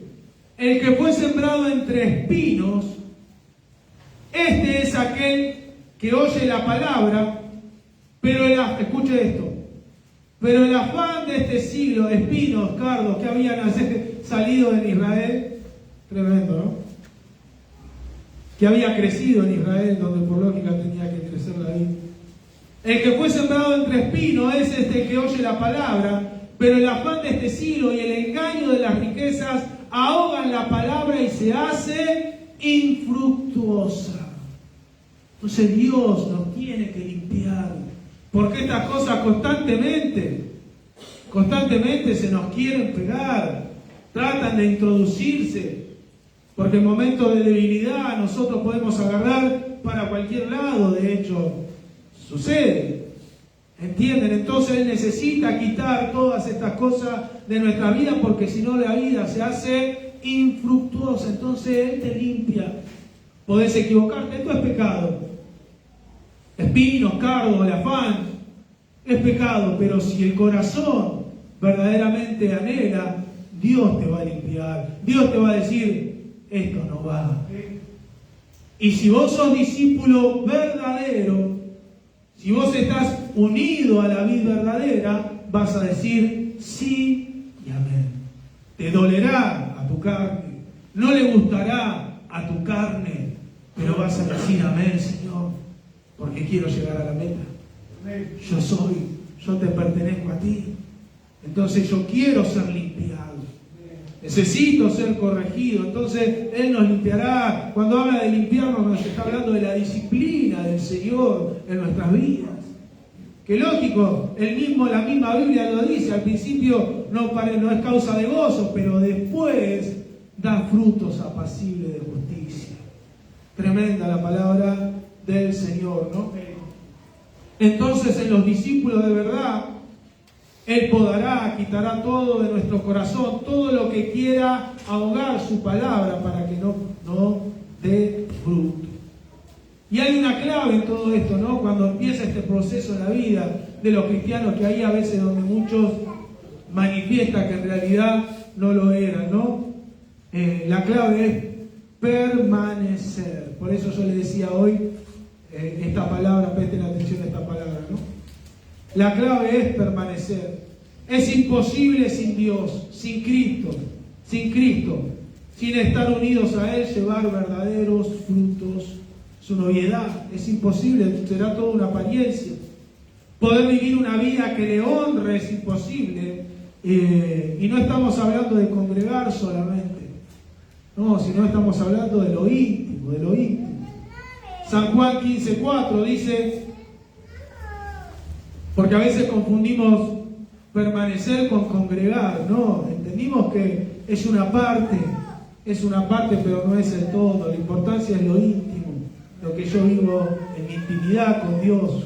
Speaker 4: el que fue sembrado entre espinos, este es aquel que oye la palabra, pero escuche esto, pero el afán de este siglo, espinos, cardos que habían salido en Israel, tremendo, ¿no? Que había crecido en Israel, donde por lógica tenía que crecer la vid. El que fue sembrado entre espinos es este que oye la palabra, pero el afán de este siglo y el engaño de las riquezas ahogan la palabra y se hace infructuosa. Entonces Dios nos tiene que limpiar, porque estas cosas constantemente se nos quieren pegar, tratan de introducirse, porque en momentos de debilidad nosotros podemos agarrar para cualquier lado. De hecho, sucede. ¿Entienden? Entonces Él necesita quitar todas estas cosas de nuestra vida, porque si no la vida se hace infructuosa. Entonces Él te limpia. Podés equivocarte, esto es pecado. Espinos, cardos, el afán es pecado, pero si el corazón verdaderamente anhela, Dios te va a limpiar. Dios te va a decir: esto no va. Y si vos sos discípulo verdadero, si vos estás unido a la vida verdadera, vas a decir sí y amén. Te dolerá a tu carne, no le gustará a tu carne, pero vas a decir amén, Señor, porque quiero llegar a la meta. Yo te pertenezco a ti. Entonces yo quiero ser limpiado. Necesito ser corregido. Entonces Él nos limpiará. Cuando habla de limpiarnos, nos está hablando de la disciplina del Señor en nuestras vidas. Que lógico, la misma Biblia lo dice. Al principio no es causa de gozo, pero después da frutos apacibles de justicia. Tremenda la palabra del Señor, ¿no? Entonces en los discípulos de verdad, Él podará, quitará todo de nuestro corazón, todo lo que quiera ahogar su palabra para que no dé fruto. Y hay una clave en todo esto, ¿no? Cuando empieza este proceso en la vida de los cristianos, que hay a veces donde muchos manifiestan que en realidad no lo eran, ¿no? La clave es permanecer. Por eso yo le decía hoy esta palabra, presten atención a esta palabra, ¿no? La clave es permanecer. Es imposible sin Dios, sin Cristo, sin estar unidos a Él, llevar verdaderos frutos. Su novedad es imposible, será toda una apariencia. Poder vivir una vida que le honre es imposible. Y no estamos hablando de congregar solamente, no, sino estamos hablando de lo íntimo, San Juan 15:4 dice, porque a veces confundimos permanecer con congregar, no, entendimos que es una parte, pero no es el todo. La importancia es lo íntimo, lo que yo vivo en mi intimidad con Dios.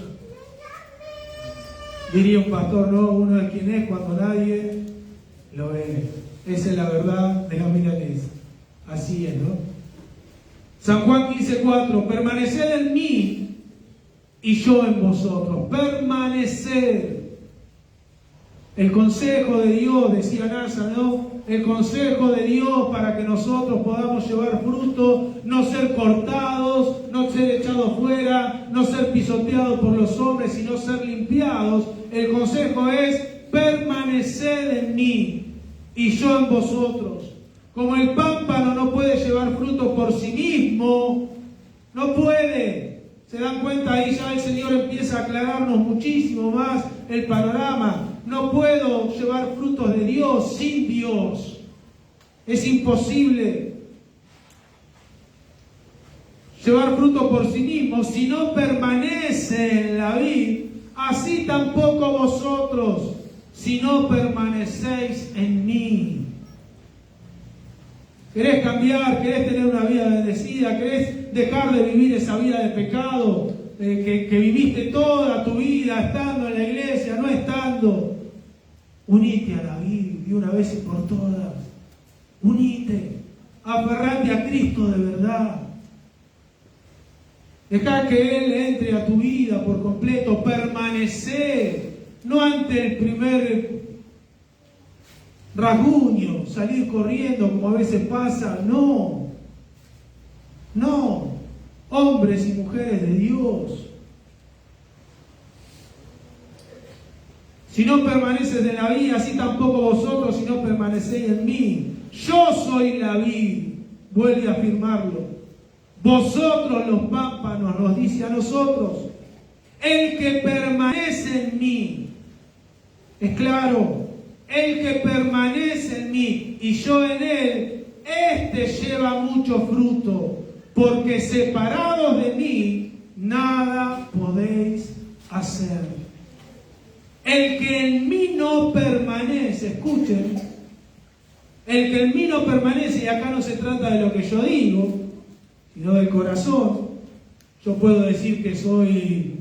Speaker 4: Diría un pastor, no, uno es quien es cuando nadie lo ve. Esa es la verdad de la milanesa. Así es, ¿no? San Juan 15:4, permaneced en mí y yo en vosotros. Permanecer. El consejo de Dios, decía Nasa, ¿no? El consejo de Dios para que nosotros podamos llevar fruto, no ser cortados, no ser echados fuera, no ser pisoteados por los hombres, sino ser limpiados. El consejo es permanecer en mí y yo en vosotros. Como el pámpano no puede llevar fruto por sí mismo, no puede. ¿Se dan cuenta? Ahí ya el Señor empieza a aclararnos muchísimo más el panorama. No puedo llevar frutos de Dios sin Dios. Es imposible llevar fruto por sí mismo. Si no permanece en la vid, así tampoco vosotros, si no permanecéis en mí. querés cambiar, querés tener una vida bendecida, querés dejar de vivir esa vida de pecado que viviste toda tu vida estando en la iglesia, no estando. Unite a la vida de una vez y por todas. Unite, aferrate a Cristo de verdad. Deja que Él entre a tu vida por completo, permanecer, no ante el primer rasguño, salir corriendo como a veces pasa, no, hombres y mujeres de Dios. Si no permaneces en la vid, así tampoco vosotros si no permanecéis en mí. Yo soy la vid, vuelve a afirmarlo. Vosotros los pámpanos, nos dice a nosotros. El que permanece en mí, es claro, el que permanece en mí y yo en él, este lleva mucho fruto, porque separados de mí, nada podéis hacer. El que en mí no permanece, escuchen, el que en mí no permanece, y acá no se trata de lo que yo digo, sino del corazón. Yo puedo decir que soy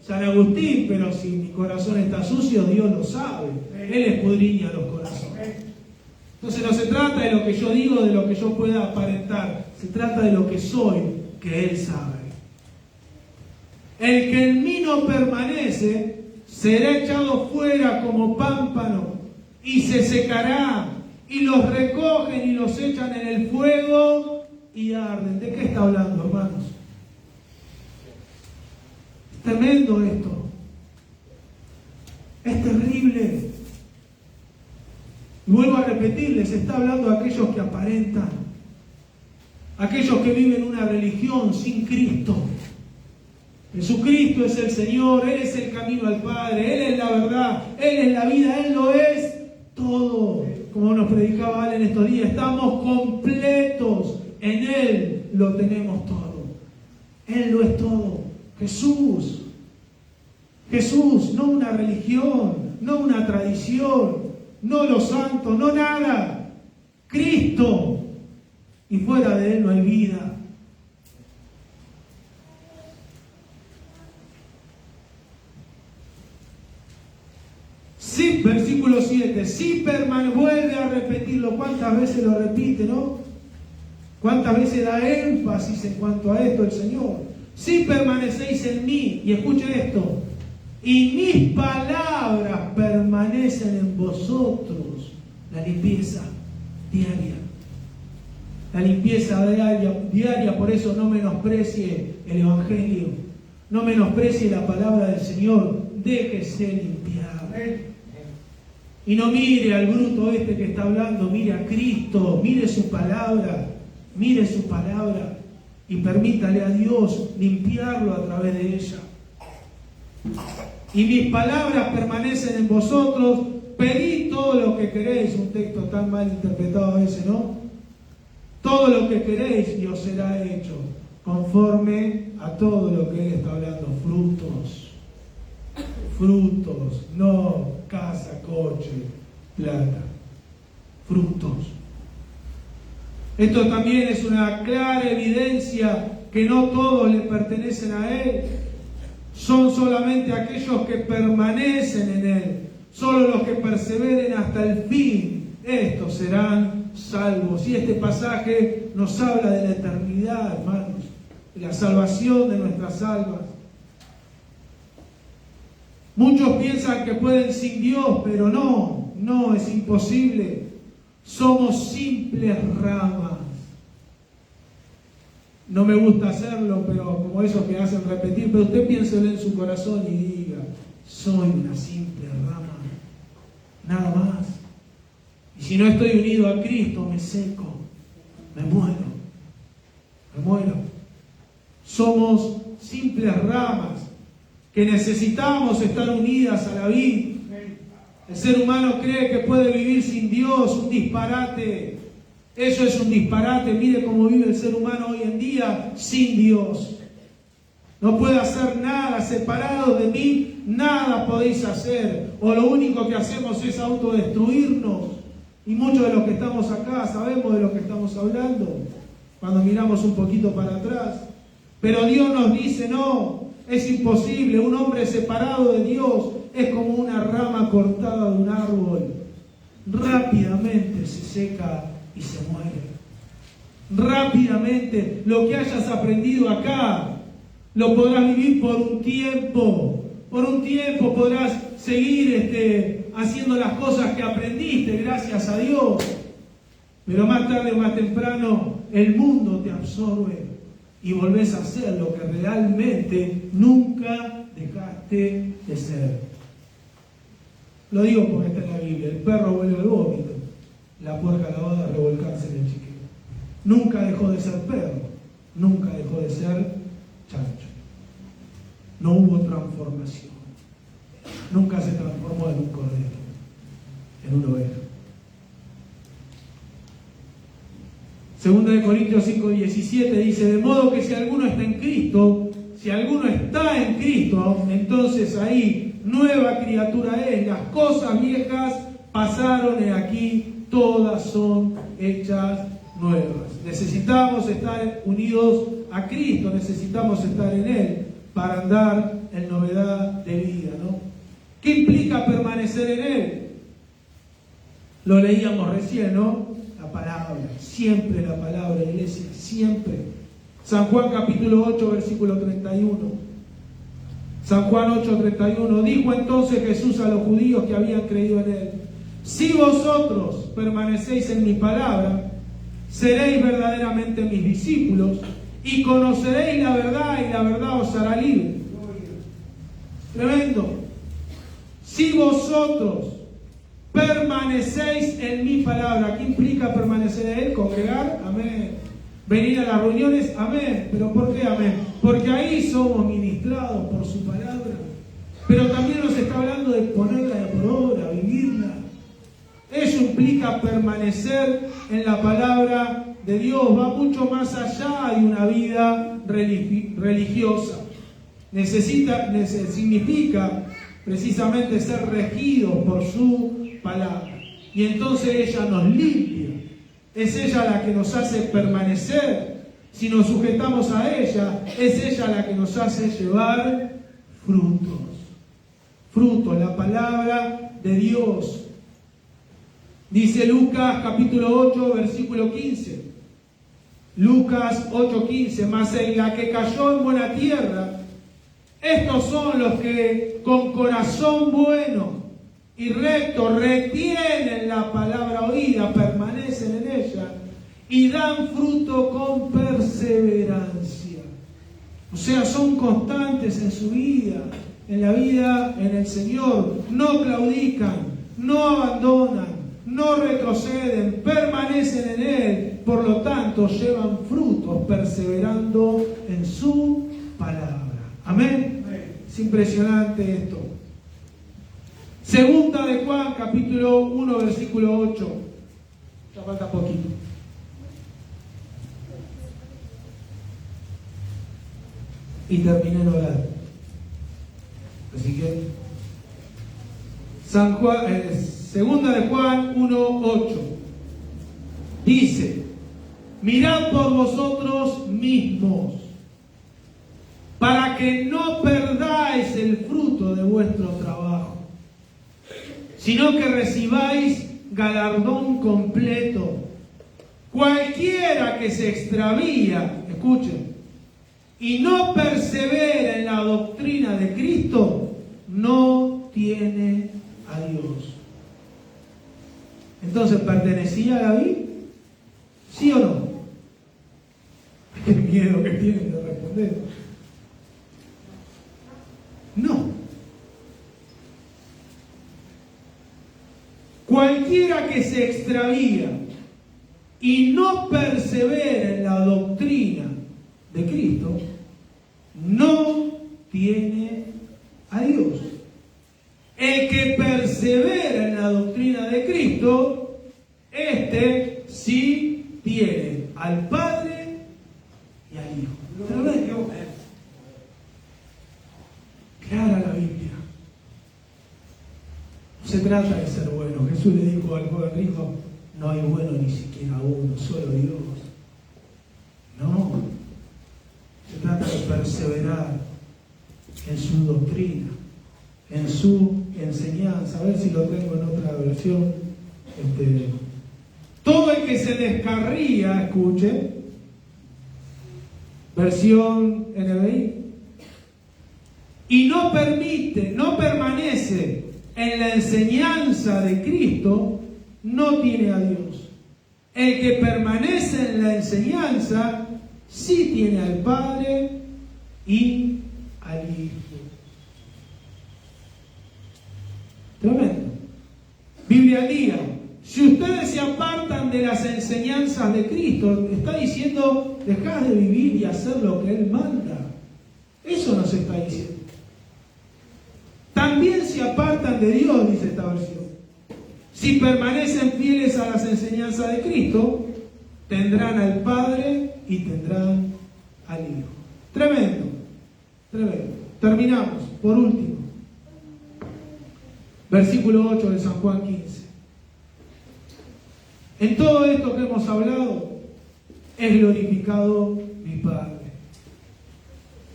Speaker 4: San Agustín, pero si mi corazón está sucio, Dios lo sabe. Él escudriña los corazones. Entonces no se trata de lo que yo digo, de lo que yo pueda aparentar. Se trata de lo que soy, que Él sabe. El que en mí no permanece, será echado fuera como pámpano y se secará, y los recogen y los echan en el fuego y arden. ¿De qué está hablando, hermanos? Es tremendo esto. Es terrible. Y vuelvo a repetirles, está hablando de aquellos que aparentan, aquellos que viven una religión sin Cristo. Jesucristo es el Señor, Él es el camino al Padre, Él es la verdad, Él es la vida, Él lo es todo. Como nos predicaba Ale en estos días, estamos completos, en Él lo tenemos todo. Él lo es todo. Jesús, no una religión, no una tradición, no los santos, no nada. Cristo, y fuera de Él no hay vida. Sí, versículo 7, sí vuelve a repetirlo. ¿Cuántas veces lo repite, no? ¿Cuántas veces da énfasis en cuanto a esto el Señor? Si permanecéis en mí, y escuchen esto, y mis palabras permanecen en vosotros. La limpieza diaria. La limpieza diaria, por eso no menosprecie el Evangelio, no menosprecie la palabra del Señor, déjese limpiar. Y no mire al bruto este que está hablando, mire a Cristo, mire su palabra, y permítale a Dios limpiarlo a través de ella. Y mis palabras permanecen en vosotros, pedid todo lo que queréis. Un texto tan mal interpretado a veces, ¿no? Todo lo que queréis y os será hecho, conforme a todo lo que Él está hablando. Frutos, no casa, coche, plata. Frutos. Esto también es una clara evidencia que no todos le pertenecen a Él. Son solamente aquellos que permanecen en Él. Solo los que perseveren hasta el fin, estos serán salvos. Y este pasaje nos habla de la eternidad, hermanos, de la salvación de nuestras almas. Muchos piensan que pueden sin Dios, pero no, es imposible. Somos simples ramas. No me gusta hacerlo, pero como esos que hacen repetir, pero usted piénselo en su corazón y diga, soy una simple rama, nada más. Y si no estoy unido a Cristo, me seco, me muero. Somos simples ramas que necesitamos estar unidas a la vid. El ser humano cree que puede vivir sin Dios, un disparate. Eso es un disparate. Mire cómo vive el ser humano hoy en día sin Dios. No puede hacer nada, separado de mí, nada podéis hacer. O lo único que hacemos es autodestruirnos. Y muchos de los que estamos acá sabemos de lo que estamos hablando cuando miramos un poquito para atrás. Pero Dios nos dice, no, es imposible. Un hombre separado de Dios es como una rama cortada de un árbol. Rápidamente se seca y se muere. Rápidamente lo que hayas aprendido acá lo podrás vivir por un tiempo. Por un tiempo podrás seguir haciendo las cosas que aprendiste, gracias a Dios. Pero más tarde o más temprano el mundo te absorbe y volvés a ser lo que realmente nunca dejaste de ser. Lo digo porque está en la Biblia. El perro vuelve al vómito, la puerca lavada a revolcarse en el chiquero. Nunca dejó de ser perro, nunca dejó de ser chancho. No hubo transformación. Nunca se transformó en un cordero, en un oveja. Segunda de Corintios 5:17 dice, de modo que si alguno está en Cristo, entonces ahí nueva criatura es. Las cosas viejas pasaron y aquí todas son hechas nuevas. Necesitamos estar unidos a Cristo, necesitamos estar en Él para andar en novedad de vida, ¿no? ¿Qué implica permanecer en Él? Lo leíamos recién, ¿no? La palabra, siempre la palabra, iglesia, siempre. San Juan capítulo 8, versículo 31. San Juan 8:31, dijo entonces Jesús a los judíos que habían creído en Él, si vosotros permanecéis en mi palabra, seréis verdaderamente mis discípulos y conoceréis la verdad y la verdad os hará libre. Tremendo. Si vosotros permanecéis en mi palabra, ¿qué implica permanecer en Él? Congregar, amén. Venir a las reuniones, amén. ¿Pero por qué amén? Porque ahí somos ministrados por su palabra. Pero también nos está hablando de ponerla por obra, vivirla. Eso implica permanecer en la palabra de Dios. Va mucho más allá de una vida religiosa. Significa precisamente ser regidos por su palabra. Y entonces ella nos limpia. Es ella la que nos hace permanecer. Si nos sujetamos a ella, es ella la que nos hace llevar frutos. Frutos, la palabra de Dios. Dice Lucas capítulo 8, versículo 15. Lucas 8:15, mas en la que cayó en buena tierra, estos son los que con corazón bueno y recto retienen la palabra oída, permanecen en ella y dan fruto con perseverancia. O sea, son constantes en su vida, en la vida en el Señor, no claudican, no abandonan, no retroceden, permanecen en Él, por lo tanto llevan frutos perseverando en su palabra. Amén. Es impresionante esto. Segunda de Juan, capítulo 1, versículo 8. Ya falta poquito. Y terminé en orar. Así que, segunda de Juan 1, 8. Dice, mirad por vosotros mismos, para que no perdáis el fruto de vuestro trabajo, sino que recibáis galardón completo. Cualquiera que se extravía, escuchen, y no persevera en la doctrina de Cristo, no tiene a Dios. Entonces, ¿pertenecía a David? ¿Sí o no? Qué miedo que tienen de responder. No. Cualquiera que se extravía y no persevera en la doctrina de Cristo, no tiene a Dios. El que persevera en la doctrina de Cristo, este sí tiene al Padre y al Hijo. Tremendo. Clara la Biblia. No se trata de ser bueno. Jesús le dijo al joven rico, no hay bueno ni siquiera uno, solo Dios. No, se trata de perseverar en su doctrina, en su enseñanza. A ver si lo tengo en otra versión. Todo el que se descarría, escuche, versión NBI, y no permanece en la enseñanza de Cristo, no tiene a Dios. El que permanece en la enseñanza, sí tiene al Padre y al Hijo. Tremendo. Biblia al día. Si ustedes se apartan de las enseñanzas de Cristo, está diciendo, dejad de vivir y hacer lo que Él manda. Eso nos está diciendo. También se apartan de Dios, dice esta versión. Si permanecen fieles a las enseñanzas de Cristo, tendrán al Padre y tendrán al Hijo. Tremendo, tremendo. Terminamos, por último. Versículo 8 de San Juan 15. En todo esto que hemos hablado, es glorificado mi Padre,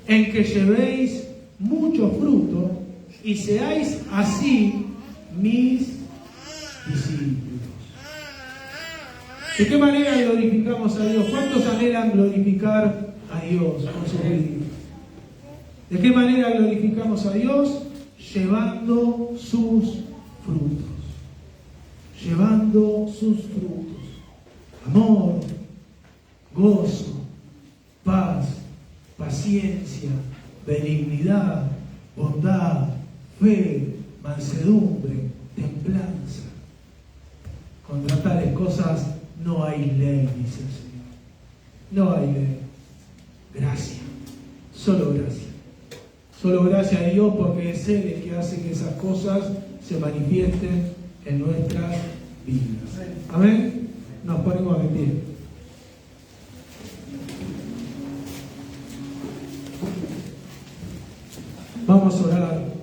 Speaker 4: en que llevéis mucho fruto y seáis así mis discípulos. ¿De qué manera glorificamos a Dios? ¿Cuántos anhelan glorificar a Dios con sus vidas? ¿De qué manera glorificamos a Dios? Llevando sus frutos. Llevando sus frutos. Amor, gozo, paz, paciencia, benignidad, bondad, fe, mansedumbre, templanza. Contra tales cosas no hay ley, dice el Señor. No hay ley. Gracia. Solo gracia. Solo gracia a Dios, porque es Él el que hace que esas cosas se manifiesten en nuestras vidas. Amén. Nos ponemos de pie. Vamos a orar.